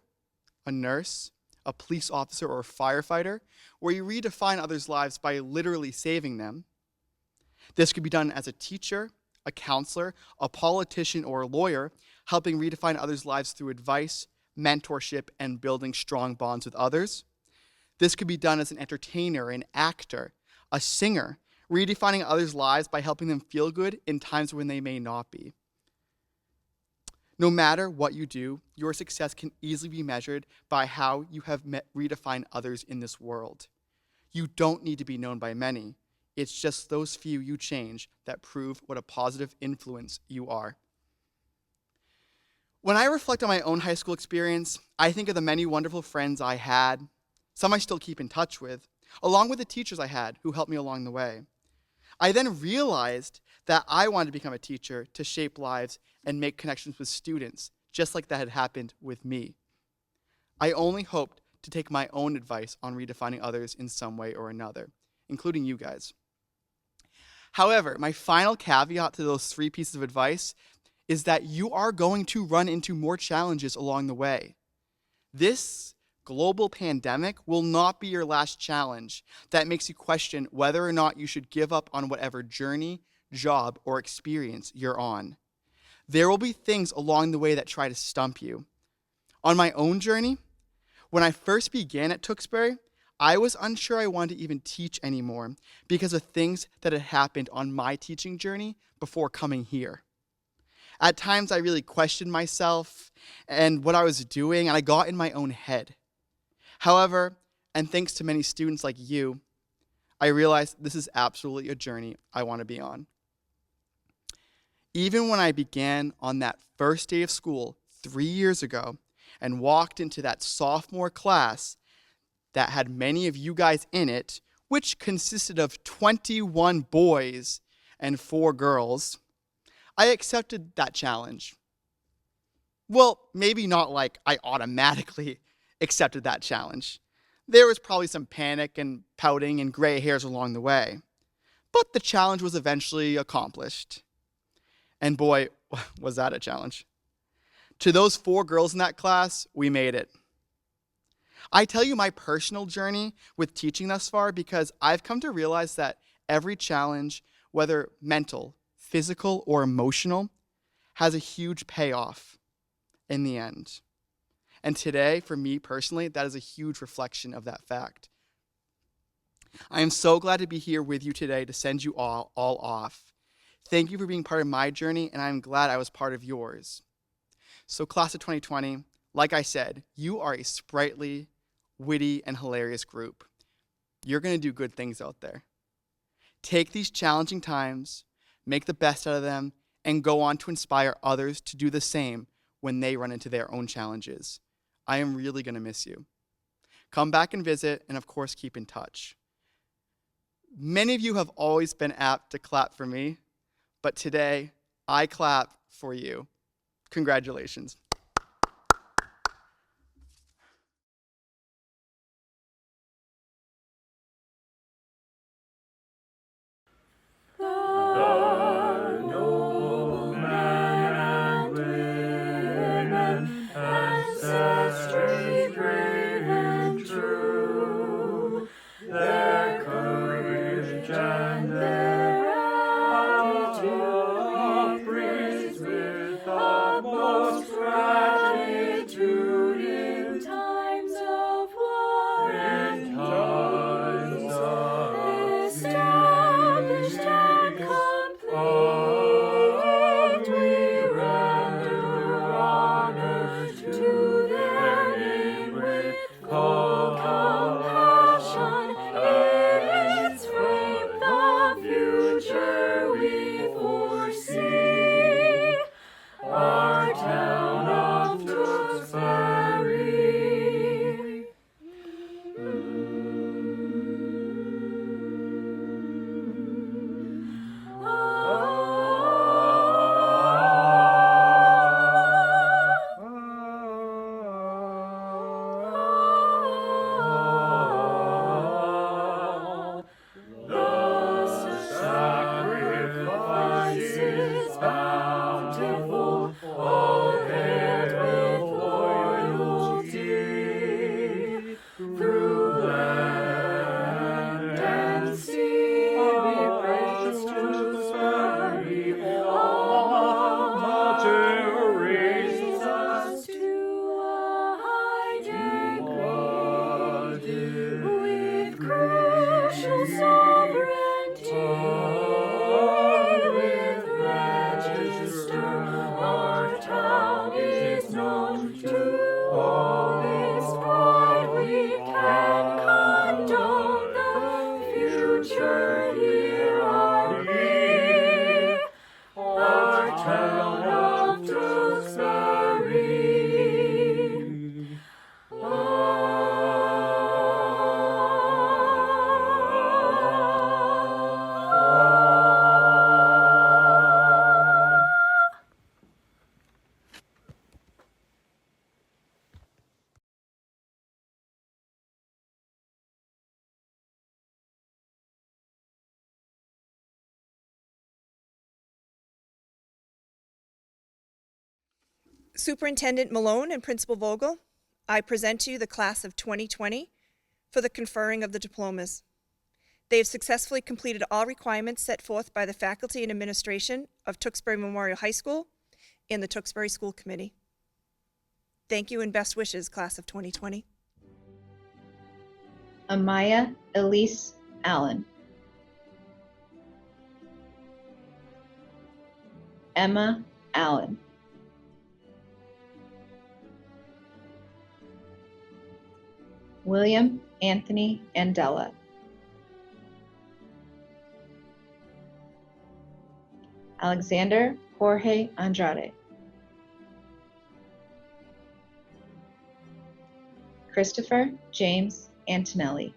a nurse, a police officer, or a firefighter, where you redefine others' lives by literally saving them. This could be done as a teacher, a counselor, a politician, or a lawyer, helping redefine others' lives through advice, mentorship, and building strong bonds with others. This could be done as an entertainer, an actor, a singer, redefining others' lives by helping them feel good in times when they may not be. No matter what you do, your success can easily be measured by how you have redefined others in this world. You don't need to be known by many. It's just those few you change that prove what a positive influence you are. When I reflect on my own high school experience, I think of the many wonderful friends I had, some I still keep in touch with, along with the teachers I had who helped me along the way. I then realized that I wanted to become a teacher to shape lives and make connections with students, just like that had happened with me. I only hoped to take my own advice on redefining others in some way or another, including you guys. However, my final caveat to those 3 pieces of advice is that you are going to run into more challenges along the way. This global pandemic will not be your last challenge that makes you question whether or not you should give up on whatever journey, job, or experience you're on. There will be things along the way that try to stump you. On my own journey, when I first began at Tewksbury, I was unsure I wanted to even teach anymore because of things that had happened on my teaching journey before coming here. At times, I really questioned myself and what I was doing, and I got in my own head. However, and thanks to many students like you, I realized this is absolutely a journey I want to be on. Even when I began on that first day of school 3 years ago and walked into that sophomore class that had many of you guys in it, which consisted of 21 boys and 4 girls, I accepted that challenge. Well, maybe not like I automatically accepted that challenge. There was probably some panic and pouting and gray hairs along the way. But the challenge was eventually accomplished. And boy, was that a challenge. To those 4 girls in that class, we made it. I tell you my personal journey with teaching thus far because I've come to realize that every challenge, whether mental, physical, or emotional, has a huge payoff in the end. And today, for me personally, that is a huge reflection of that fact. I am so glad to be here with you today to send you all off. Thank you for being part of my journey, and I'm glad I was part of yours. So class of 2020, like I said, you are a sprightly, witty, and hilarious group. You're going to do good things out there. Take these challenging times, make the best out of them, and go on to inspire others to do the same when they run into their own challenges. I am really going to miss you. Come back and visit, and of course, keep in touch. Many of you have always been apt to clap for me, but today, I clap for you. Congratulations. Ancestry brave and true, their courage and their attitude we praise with utmost gratitude. Superintendent Malone and Principal Vogel, I present to you the class of 2020 for the conferring of the diplomas. They have successfully completed all requirements set forth by the faculty and administration of Tewksbury Memorial High School and the Tewksbury School Committee. Thank you and best wishes, class of 2020. Amaya Elise Allen. Emma Allen. William Anthony Andela. Alexander Jorge Andrade. Christopher James Antonelli.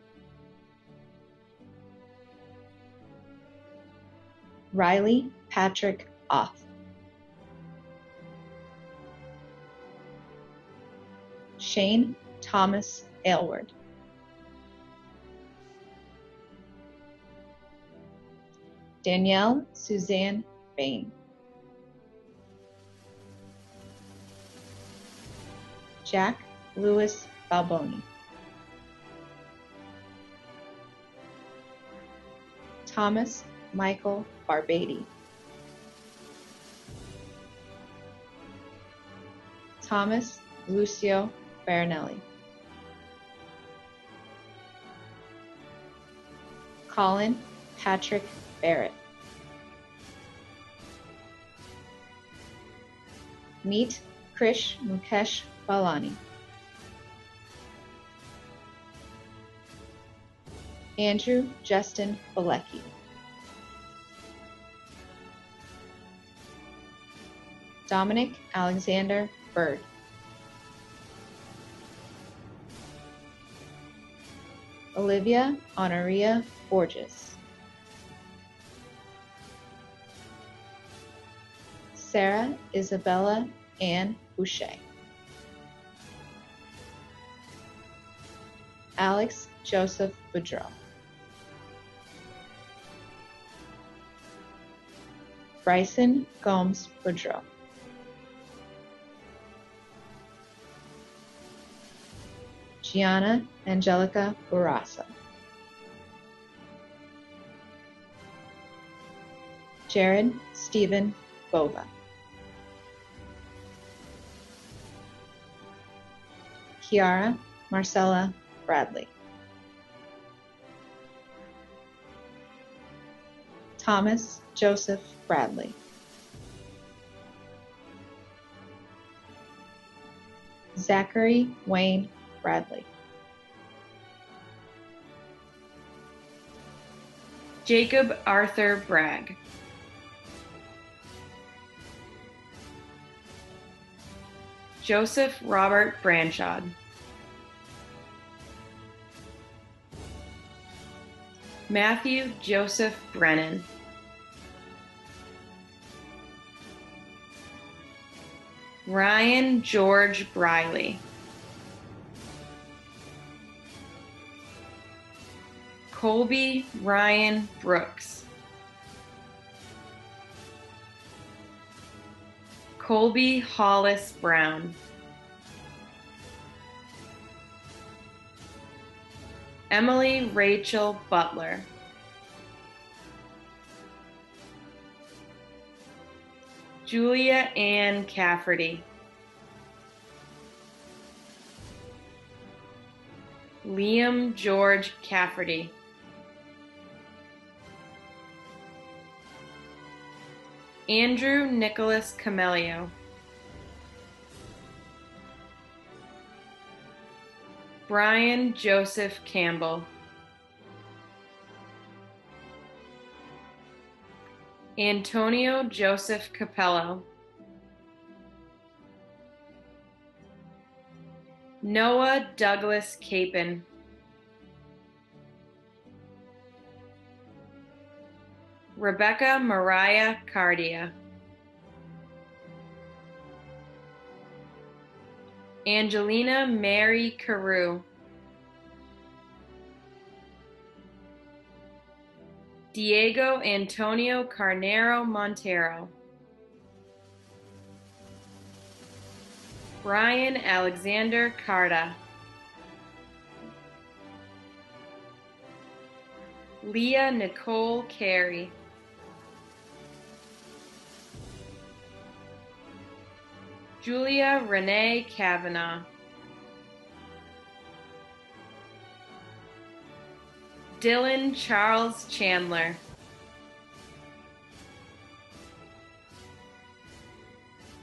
Riley Patrick Oth. Shane Thomas Aylward. Danielle Suzanne Bain. Jack Louis Balboni. Thomas Michael Barbady. Thomas Lucio Baronelli. Colin Patrick Barrett. Meet Krish Mukesh Balani. Andrew Justin Balecki. Dominic Alexander Bird. Olivia Honoria Borges. Sarah Isabella Ann Boucher. Alex Joseph Boudreau. Bryson Gomes Boudreau. Gianna Angelica Barraza. Jared Stephen Bova. Kiara Marcella Bradley. Thomas Joseph Bradley. Zachary Wayne Bradley. Jacob Arthur Bragg. Joseph Robert Branchard. Matthew Joseph Brennan. Ryan George Briley. Colby Ryan Brooks. Colby Hollis Brown. Emily Rachel Butler. Julia Ann Cafferty. Liam George Cafferty. Andrew Nicholas Camelio. Brian Joseph Campbell. Antonio Joseph Capello. Noah Douglas Capon. Rebecca Mariah Cardia. Angelina Mary Carew. Diego Antonio Carnero Montero. Brian Alexander Carta, Leah Nicole Carey, Julia Renee Kavanaugh, Dylan Charles Chandler,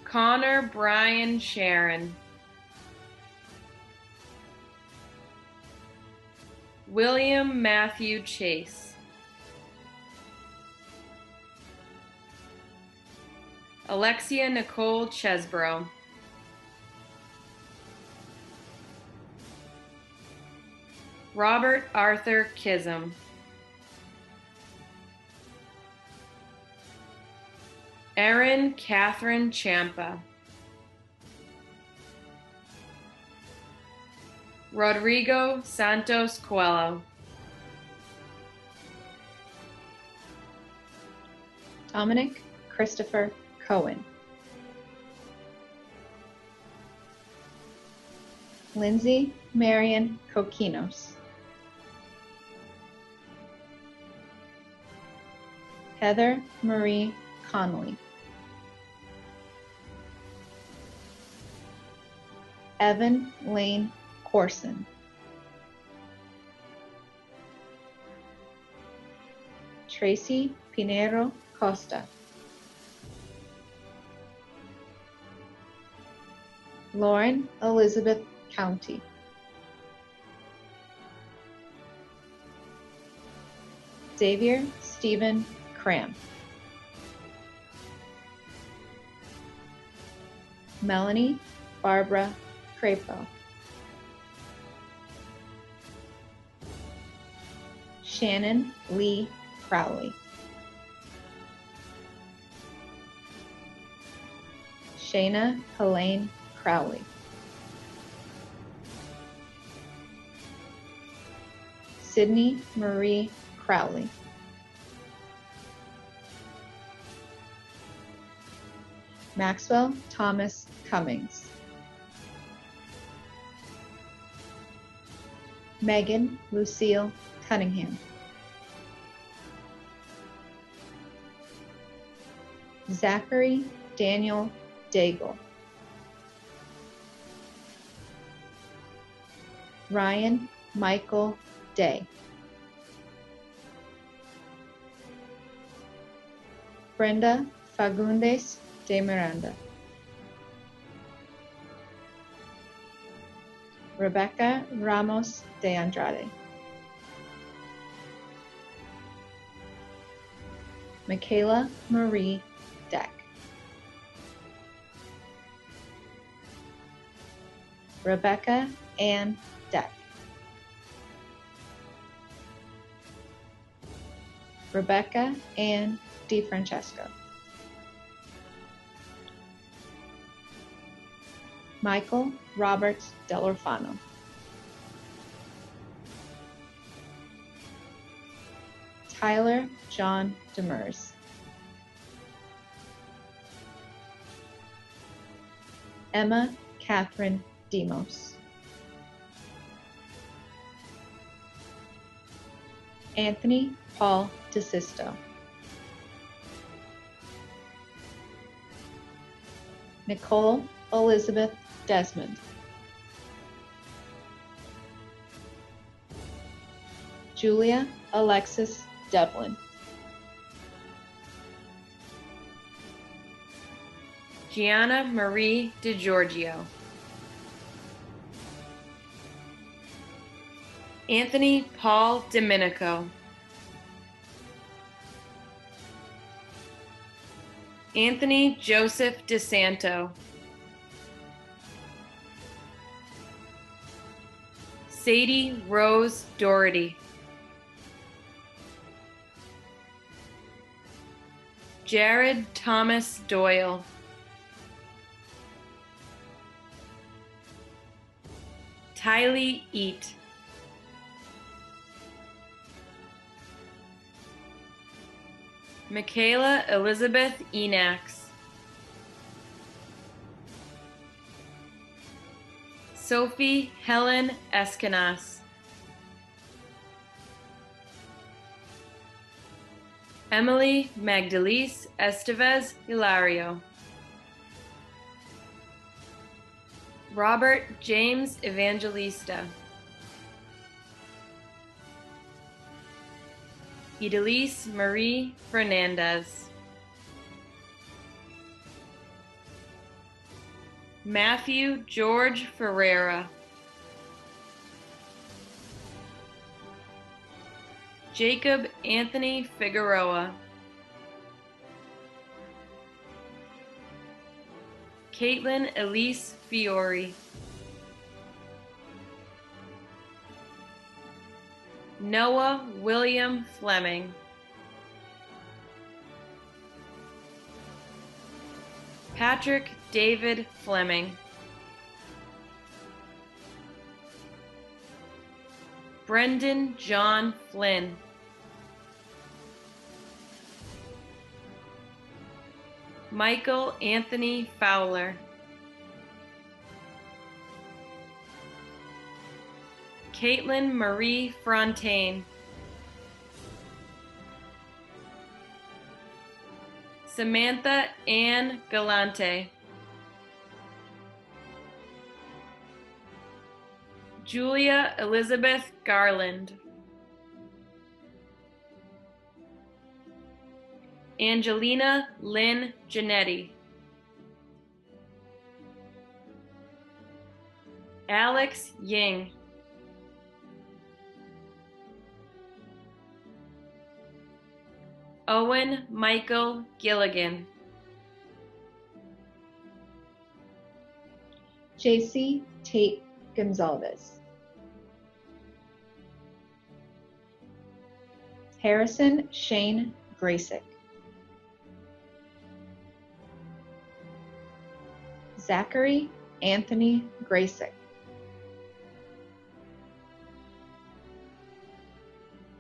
Connor Brian Sharon, William Matthew Chase, Alexia Nicole Chesbrough, Robert Arthur Kism, Erin Catherine Champa, Rodrigo Santos Coelho, Dominic Christopher Cohen, Lindsay Marion Coquinos, Heather Marie Connolly, Evan Lane Corson, Tracy Pinero Costa, Lauren Elizabeth County, Xavier Stephen Cram, Melanie Barbara Crapo, Shannon Lee Crowley, Shayna Helene Crowley, Sydney Marie Crowley, Maxwell Thomas Cummings, Megan Lucille Cunningham, Zachary Daniel Daigle, Ryan Michael Day, Brenda Fagundes de Miranda, Rebecca Ramos de Andrade, Michaela Marie Deck, Rebecca Ann Deck, Rebecca Ann DiFrancesco, Michael Roberts Delorfano, Tyler John Demers, Emma Catherine Demos, Anthony Paul DeSisto, Nicole Elizabeth Desmond, Julia Alexis Devlin, Gianna Marie DiGiorgio, Anthony Paul Domenico, Anthony Joseph DeSanto, Sadie Rose Doherty, Jared Thomas Doyle, Tylee Eat, Michaela Elizabeth Enax, Sophie Helen Escanas, Emily Magdalise Estevez Hilario, Robert James Evangelista, Idalise Marie Fernandez, Matthew George Ferreira, Jacob Anthony Figueroa, Caitlin Elise Fiore, Noah William Fleming, Patrick David Fleming, Brendan John Flynn, Michael Anthony Fowler, Caitlin Marie Frontaine, Samantha Ann Galante, Julia Elizabeth Garland, Angelina Lynn Janetti, Alex Ying, Owen Michael Gilligan, JC Tate Gonzalez, Harrison Shane Graysick, Zachary Anthony Graysick,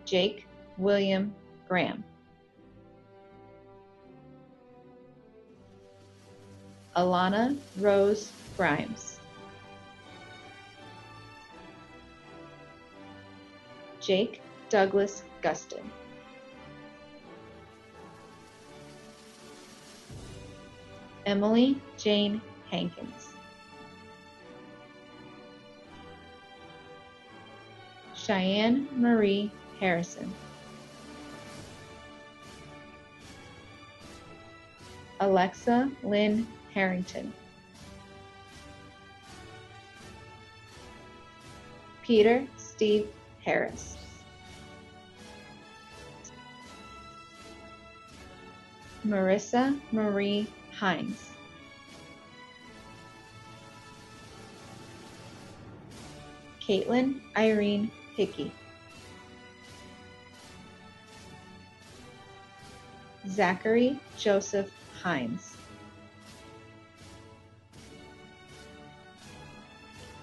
Jake William Graham, Alana Rose Grimes, Jake Douglas Gustin, Emily Jane Hankins, Cheyenne Marie Harrison, Alexa Lynn Harrington, Peter Steve Harris, Marissa Marie Hines, Caitlin Irene Hickey, Zachary Joseph Hines,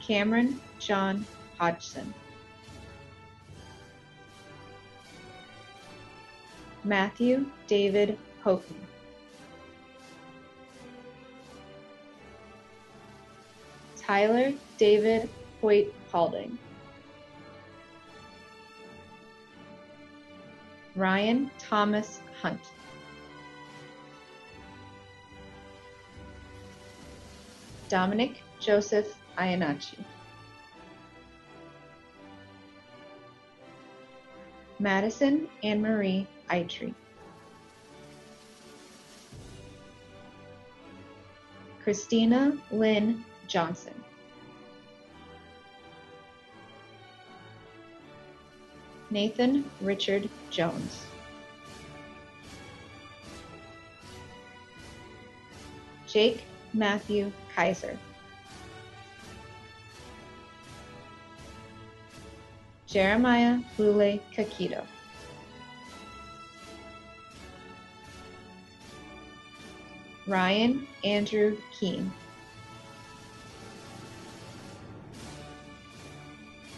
Cameron John Hodgson, Matthew David Hoken, Tyler David Hoyt Paulding, Ryan Thomas Hunt, Dominic Joseph Iannacci, Madison Anne Marie Eitry, Christina Lynn Johnson, Nathan Richard Jones, Jake Matthew Kaiser, Jeremiah Lule Kakito, Ryan Andrew Keene,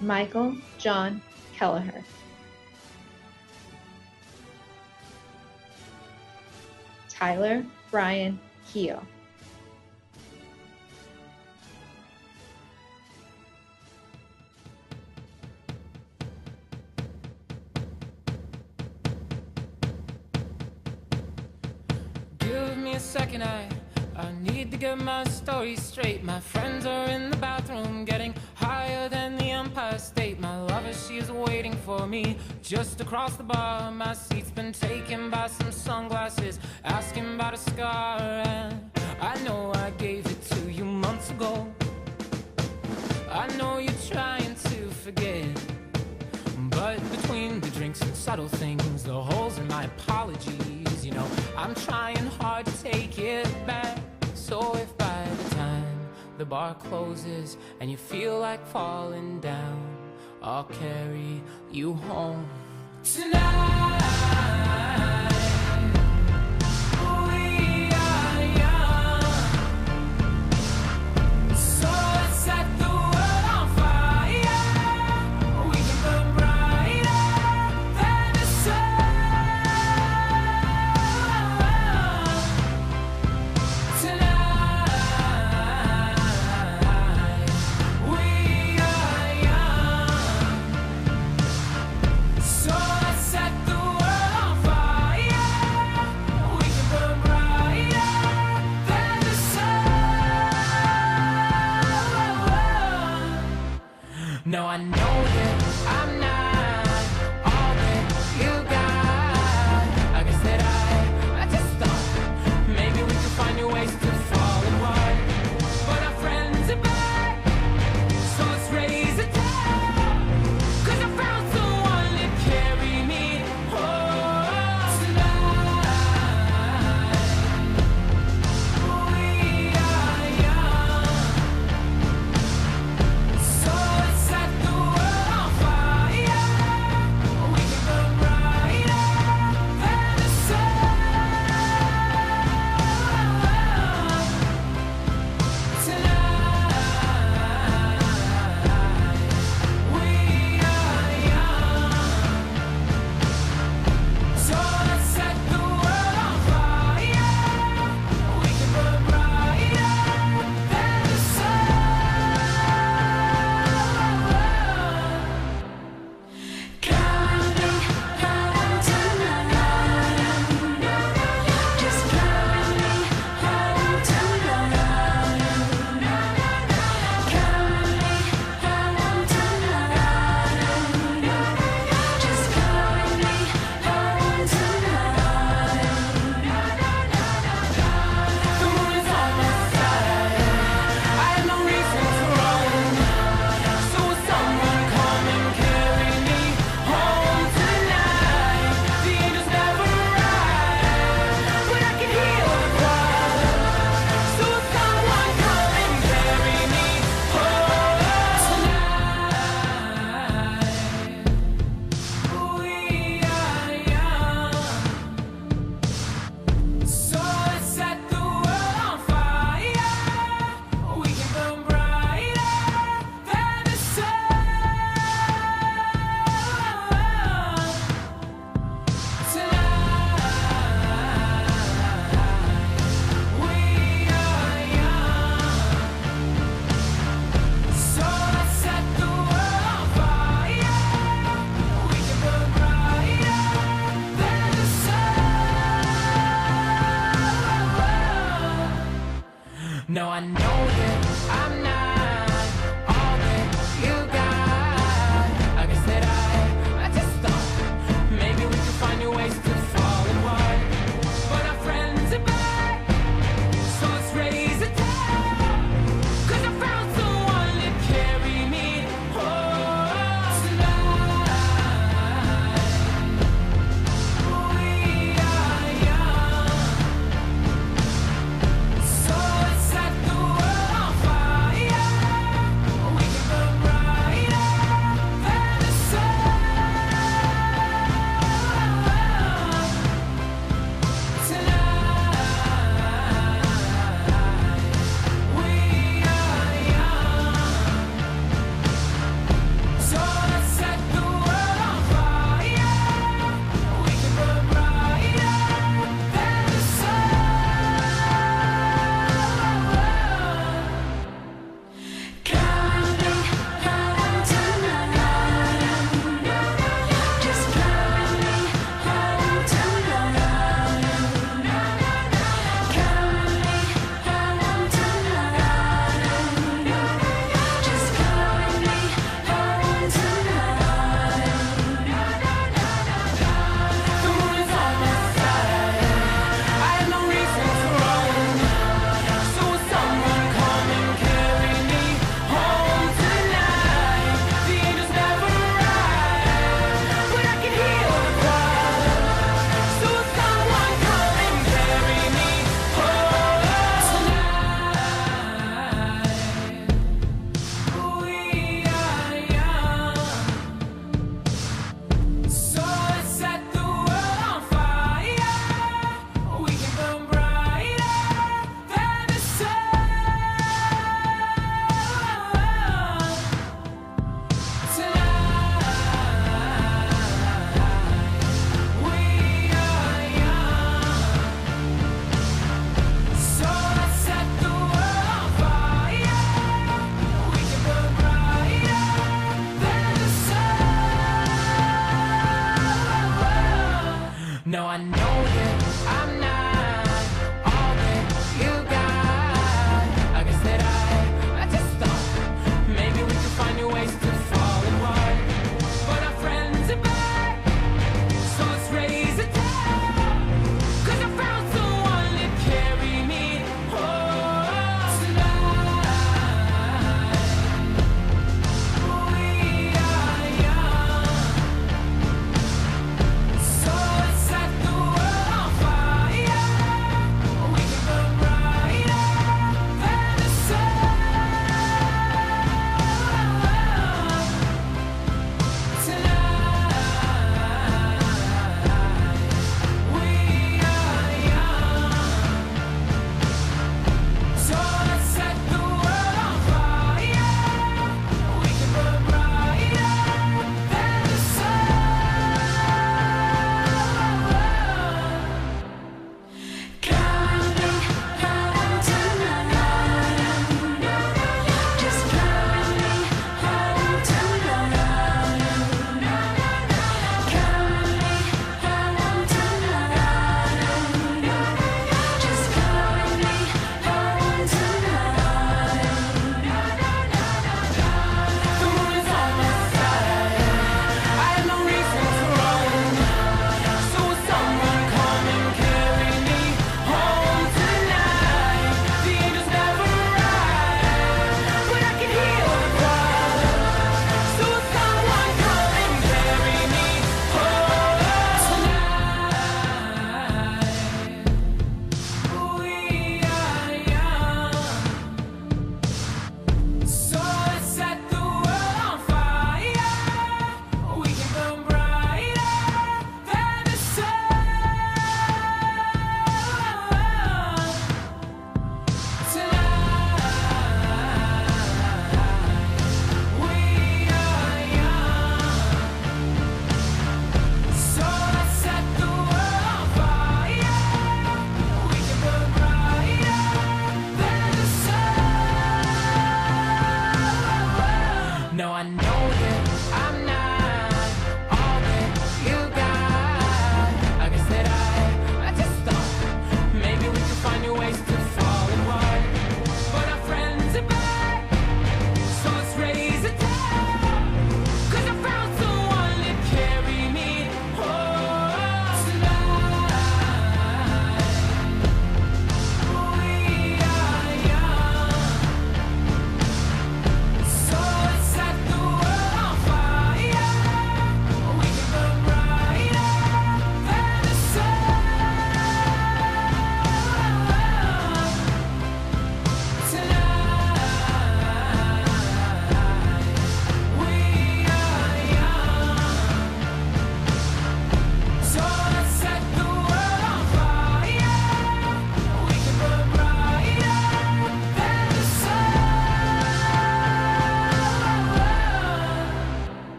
Michael John Kelleher, Tyler Brian Keogh, Give me a second, I need to get my story straight. My friends are in the bathroom getting higher than the Empire State. My lover, she's waiting for me just across the bar. My seat's been taken by some sunglasses, asking about a scar. And I know I gave it to you months ago. I know you're trying to forget, but between the drinks and subtle things, the holes in my apologies, you know, I'm trying hard to take it back. So if by the time the bar closes and you feel like falling down, I'll carry you home tonight. We are young, so let's set the world on fire. We can burn brighter than the sun tonight. We are young, so let's set the world on fire. We can burn brighter than the sun. No, I know that I'm not all that you got. I guess that I just thought maybe we could find new ways to fall apart. But our friends are back, so let's raise a toast. 'Cause I found someone to carry me home tonight. We are young, so let's set the world on fire.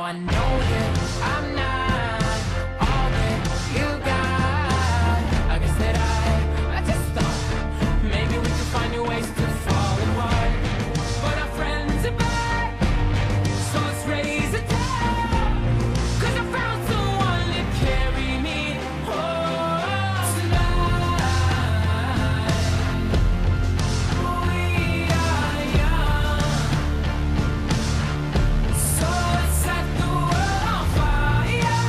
I know that I'm not all that you got. I guess that I just thought maybe we could find new ways to fall apart. But our friends are back, so let's raise a toast. 'Cause I found someone to carry me home tonight. We are young, so let's set the world on fire.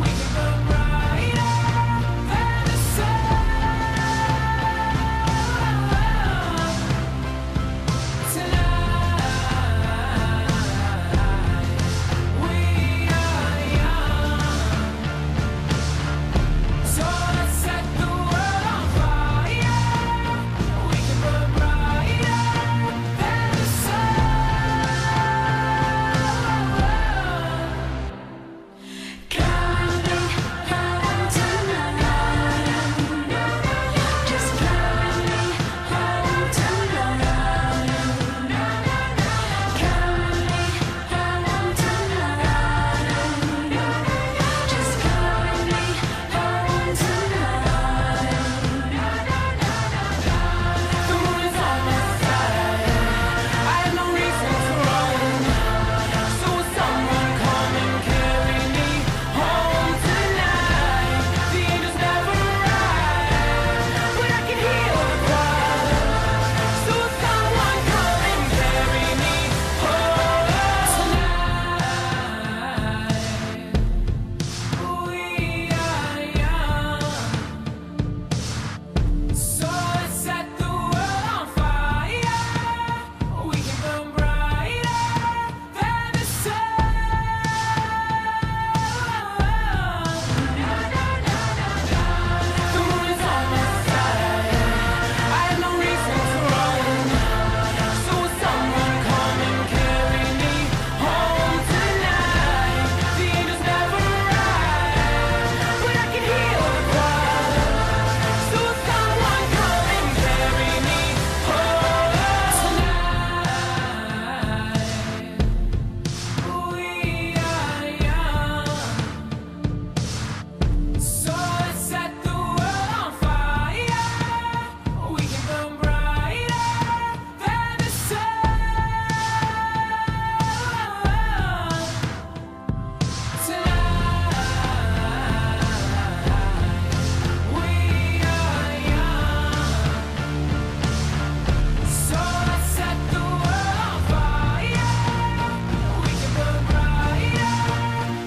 We can burn brighter than the sun tonight. We are young, so let's set the world on fire. We can burn brighter than the sun. Coming home tonight. Just coming home tonight. Coming home tonight. Just coming home tonight. The moon is on my side. I have no reason to run. So will someone come and carry me home tonight? The angels never arrive, but I can hear the choir. So will someone come and carry me home tonight? We are young, so let's set the world on fire. We can burn brighter than the sun. The moon is on my side. I have no reason to run. So will someone come and carry me home tonight? The angels never arrive, but I can hear the choir. So will someone come and carry me home tonight? We are young, so let's set the world on fire. We can burn brighter than the sun tonight. We are young, so let's set the world on fire. We can burn brighter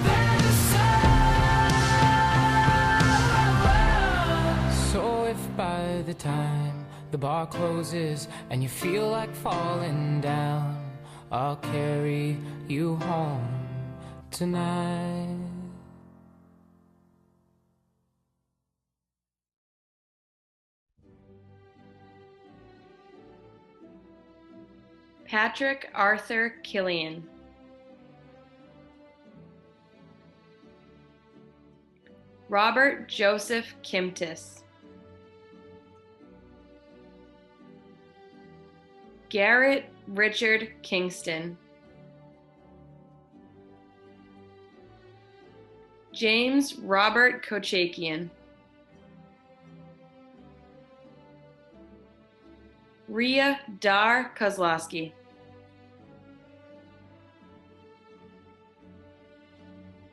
than the sun. So if by the time the bar closes and you feel like falling down, I'll carry you home tonight. Patrick Arthur Killian. Robert Joseph Kimtis. Garrett Richard Kingston. James Robert Kochakian. Ria Dar Kozlowski.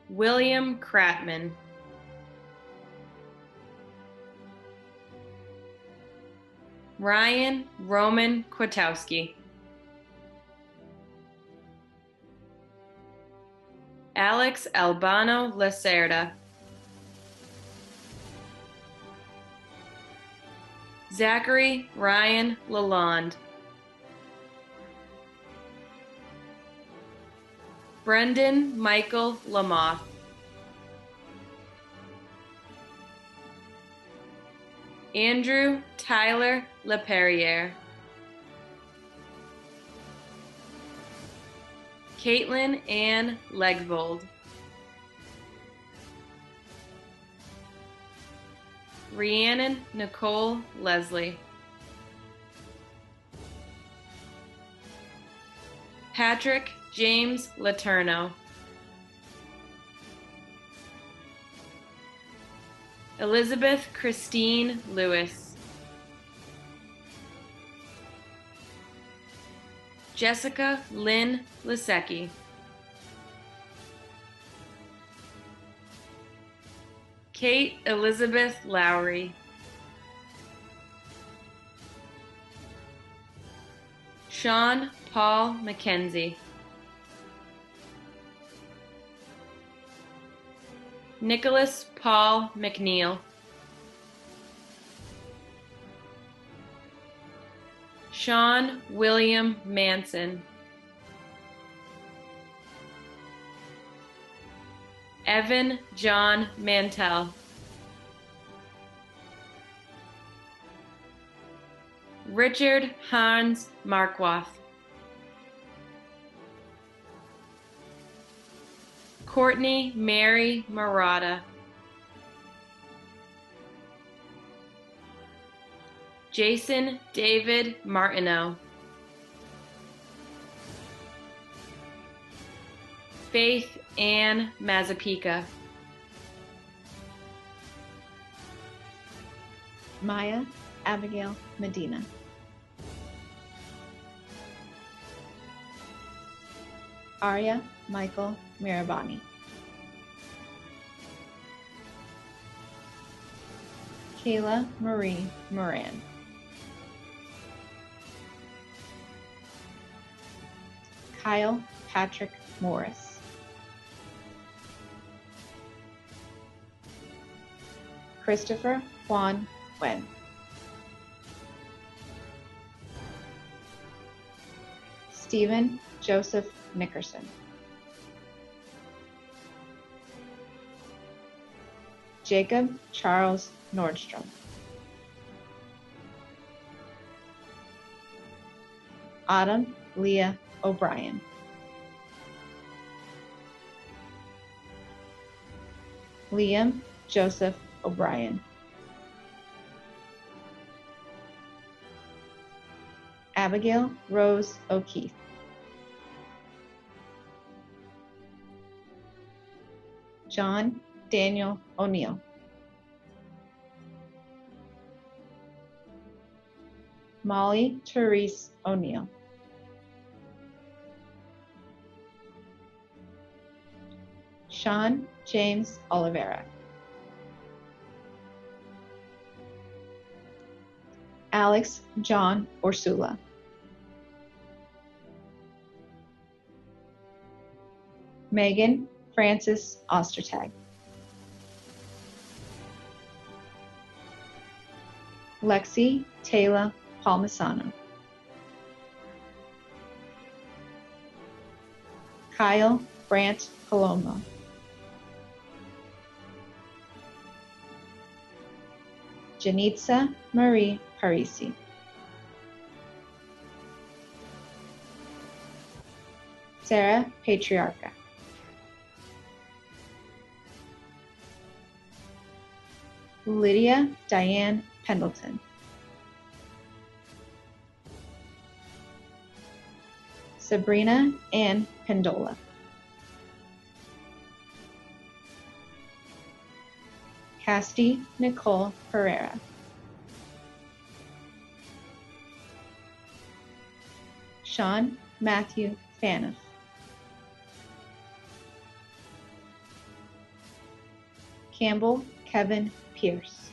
William Kratman. Ryan Roman Kwiatkowski. Alex Albano Lacerda. Zachary Ryan Lalonde. Brendan Michael Lamoth. Andrew Tyler LePerriere. Caitlin Ann Legvold. Rhiannon Nicole Leslie. Patrick James Laterno. Elizabeth Christine Lewis. Jessica Lynn Lisecki. Kate Elizabeth Lowry. Sean Paul McKenzie. Nicholas Paul McNeil. Sean William Manson. Evan John Mantell. Richard Hans Markwath. Courtney Mary Murata. Jason David Martineau. Faith Ann Mazzapica. Maya Abigail Medina. Arya Michael Mirabani. Kayla Marie Moran. Kyle Patrick Morris. Christopher Juan Wen. Stephen Joseph Nickerson. Jacob Charles Nordstrom. Autumn Leah O'Brien. Liam Joseph O'Brien. Abigail Rose O'Keefe. John Daniel O'Neill. Molly Therese O'Neill. Sean James Oliveira. Alex John Ursula. Megan Francis Ostertag. Lexi Taylor Palmisano. Kyle Brant Colombo. Janitza Marie Parisi. Sarah Patriarca. Lydia Diane Pendleton. Sabrina Ann Pendola. Casti Nicole Pereira. Sean Matthew Faniff. Campbell Kevin Pierce.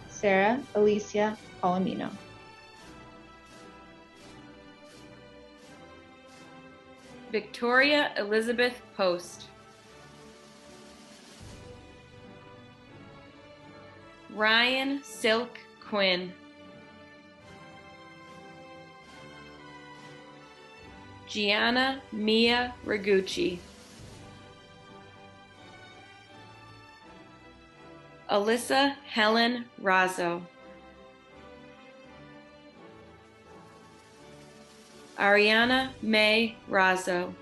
Sarah Alicia Palomino. Victoria Elizabeth Post. Ryan Silk Quinn. Gianna Mia Ragucci. Alyssa Helen Razzo. Ariana May Razzo.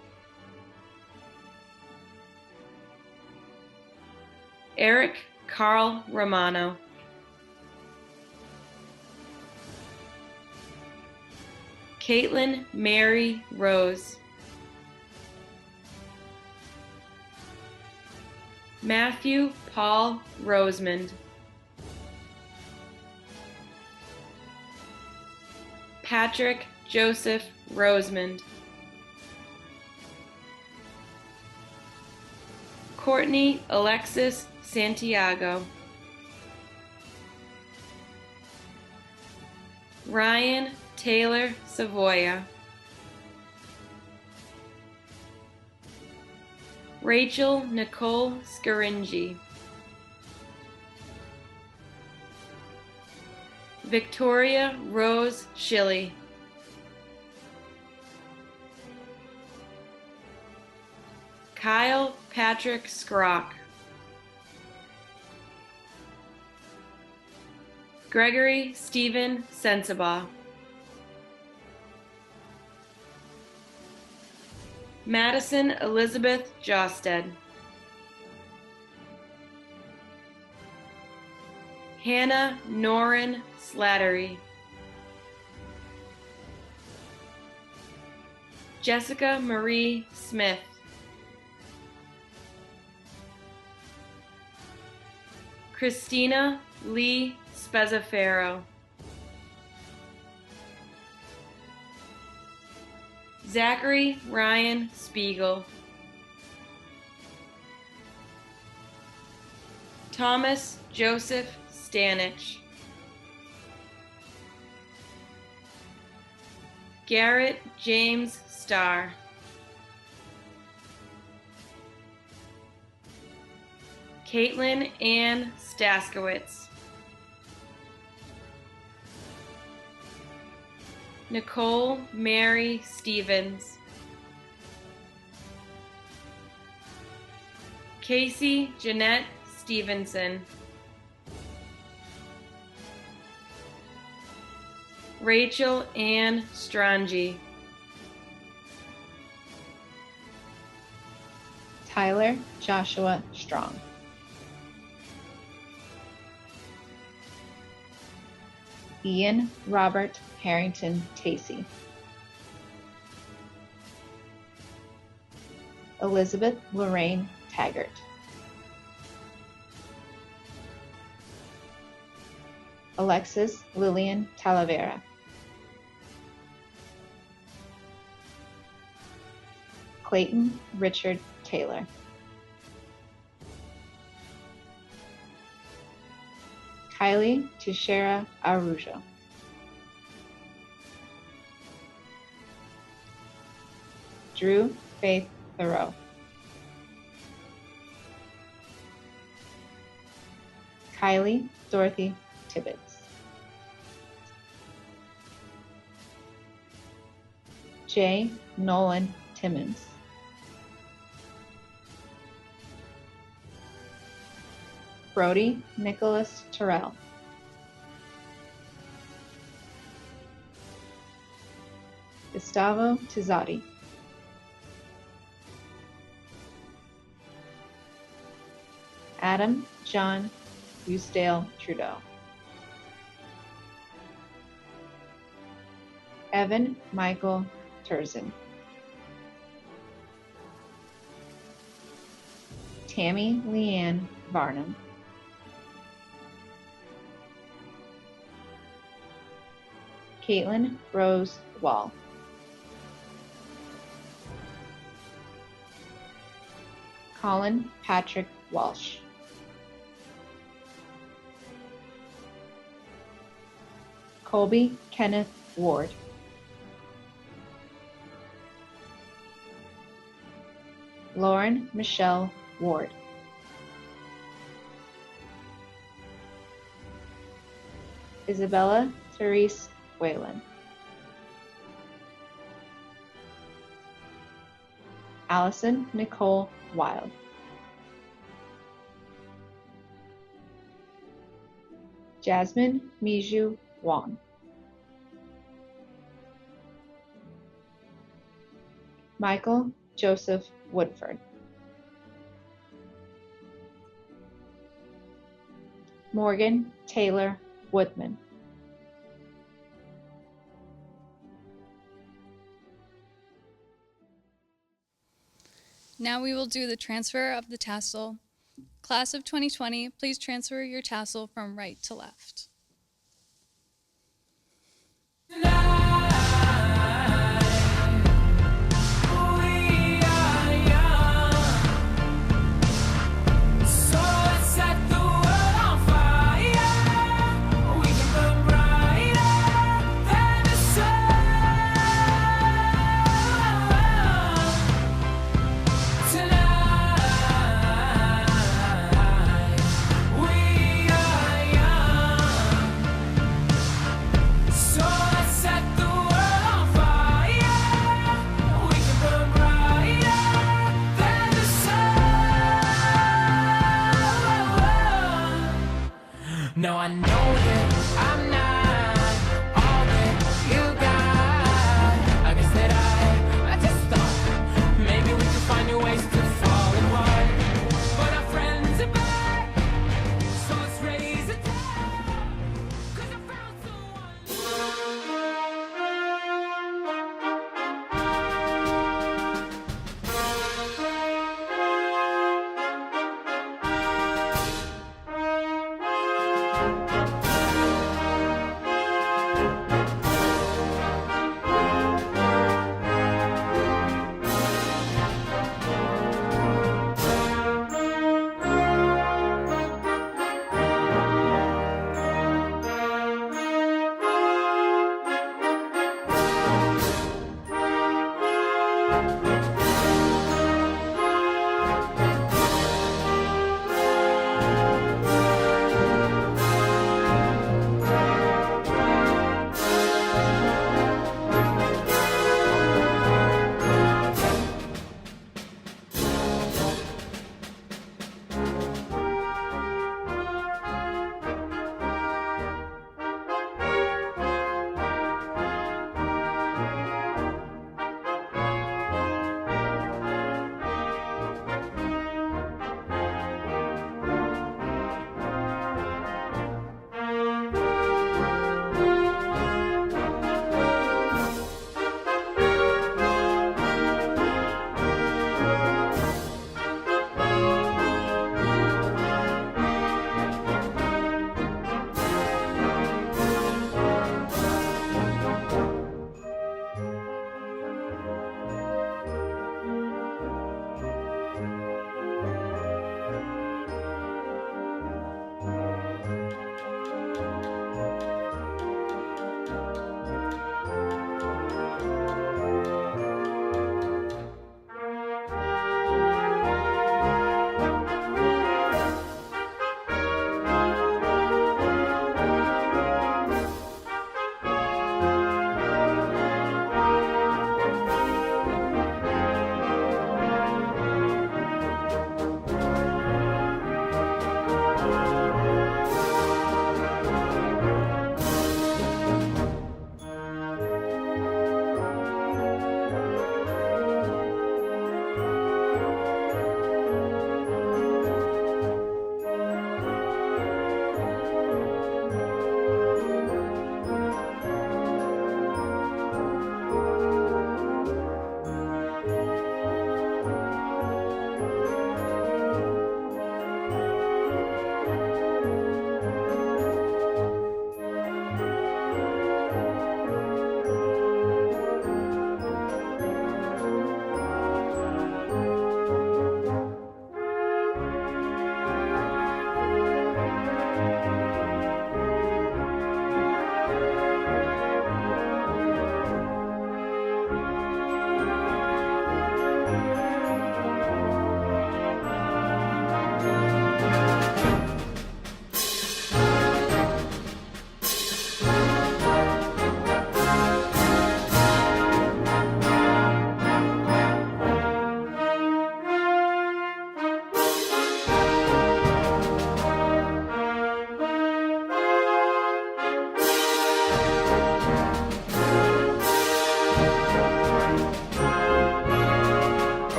Eric Carl Romano. Caitlin Mary Rose. Matthew Paul Rosemond. Patrick Joseph Rosemond. Courtney Alexis Santiago. Ryan Taylor Savoya. Rachel Nicole Scaringi. Victoria Rose Schilly. Kyle Patrick Skrock. Gregory Stephen Sensabaugh. Madison Elizabeth Josted. Hannah Norin Slattery. Jessica Marie Smith. Christina Lee Spezzafero. Zachary Ryan Spiegel. Thomas Joseph Stanich. Garrett James Starr. Caitlin Ann Staskowitz. Nicole Mary Stevens. Casey Jeanette Stevenson. Rachel Ann Strangi. Tyler Joshua Strong. Ian Robert Harrington Tacey. Elizabeth Lorraine Taggart. Alexis Lillian Talavera. Clayton Richard Taylor. Kylie Teixeira Arujo. Drew Faith Thoreau. Kylie Dorothy Tibbetts. J. Nolan Timmons. Brody Nicholas Terrell. Gustavo Tizzati. Adam John Usedale Trudeau. Evan Michael Turzin. Tammy Leanne Varnum. Caitlin Rose Wall. Colin Patrick Walsh. Colby Kenneth Ward. Lauren Michelle Ward. Isabella Therese Whalen. Allison Nicole Wild. Jasmine Miju Wong. Michael Joseph Woodford. Morgan Taylor Woodman. Now we will do the transfer of the tassel, Class of 2020, please transfer your tassel from right to left.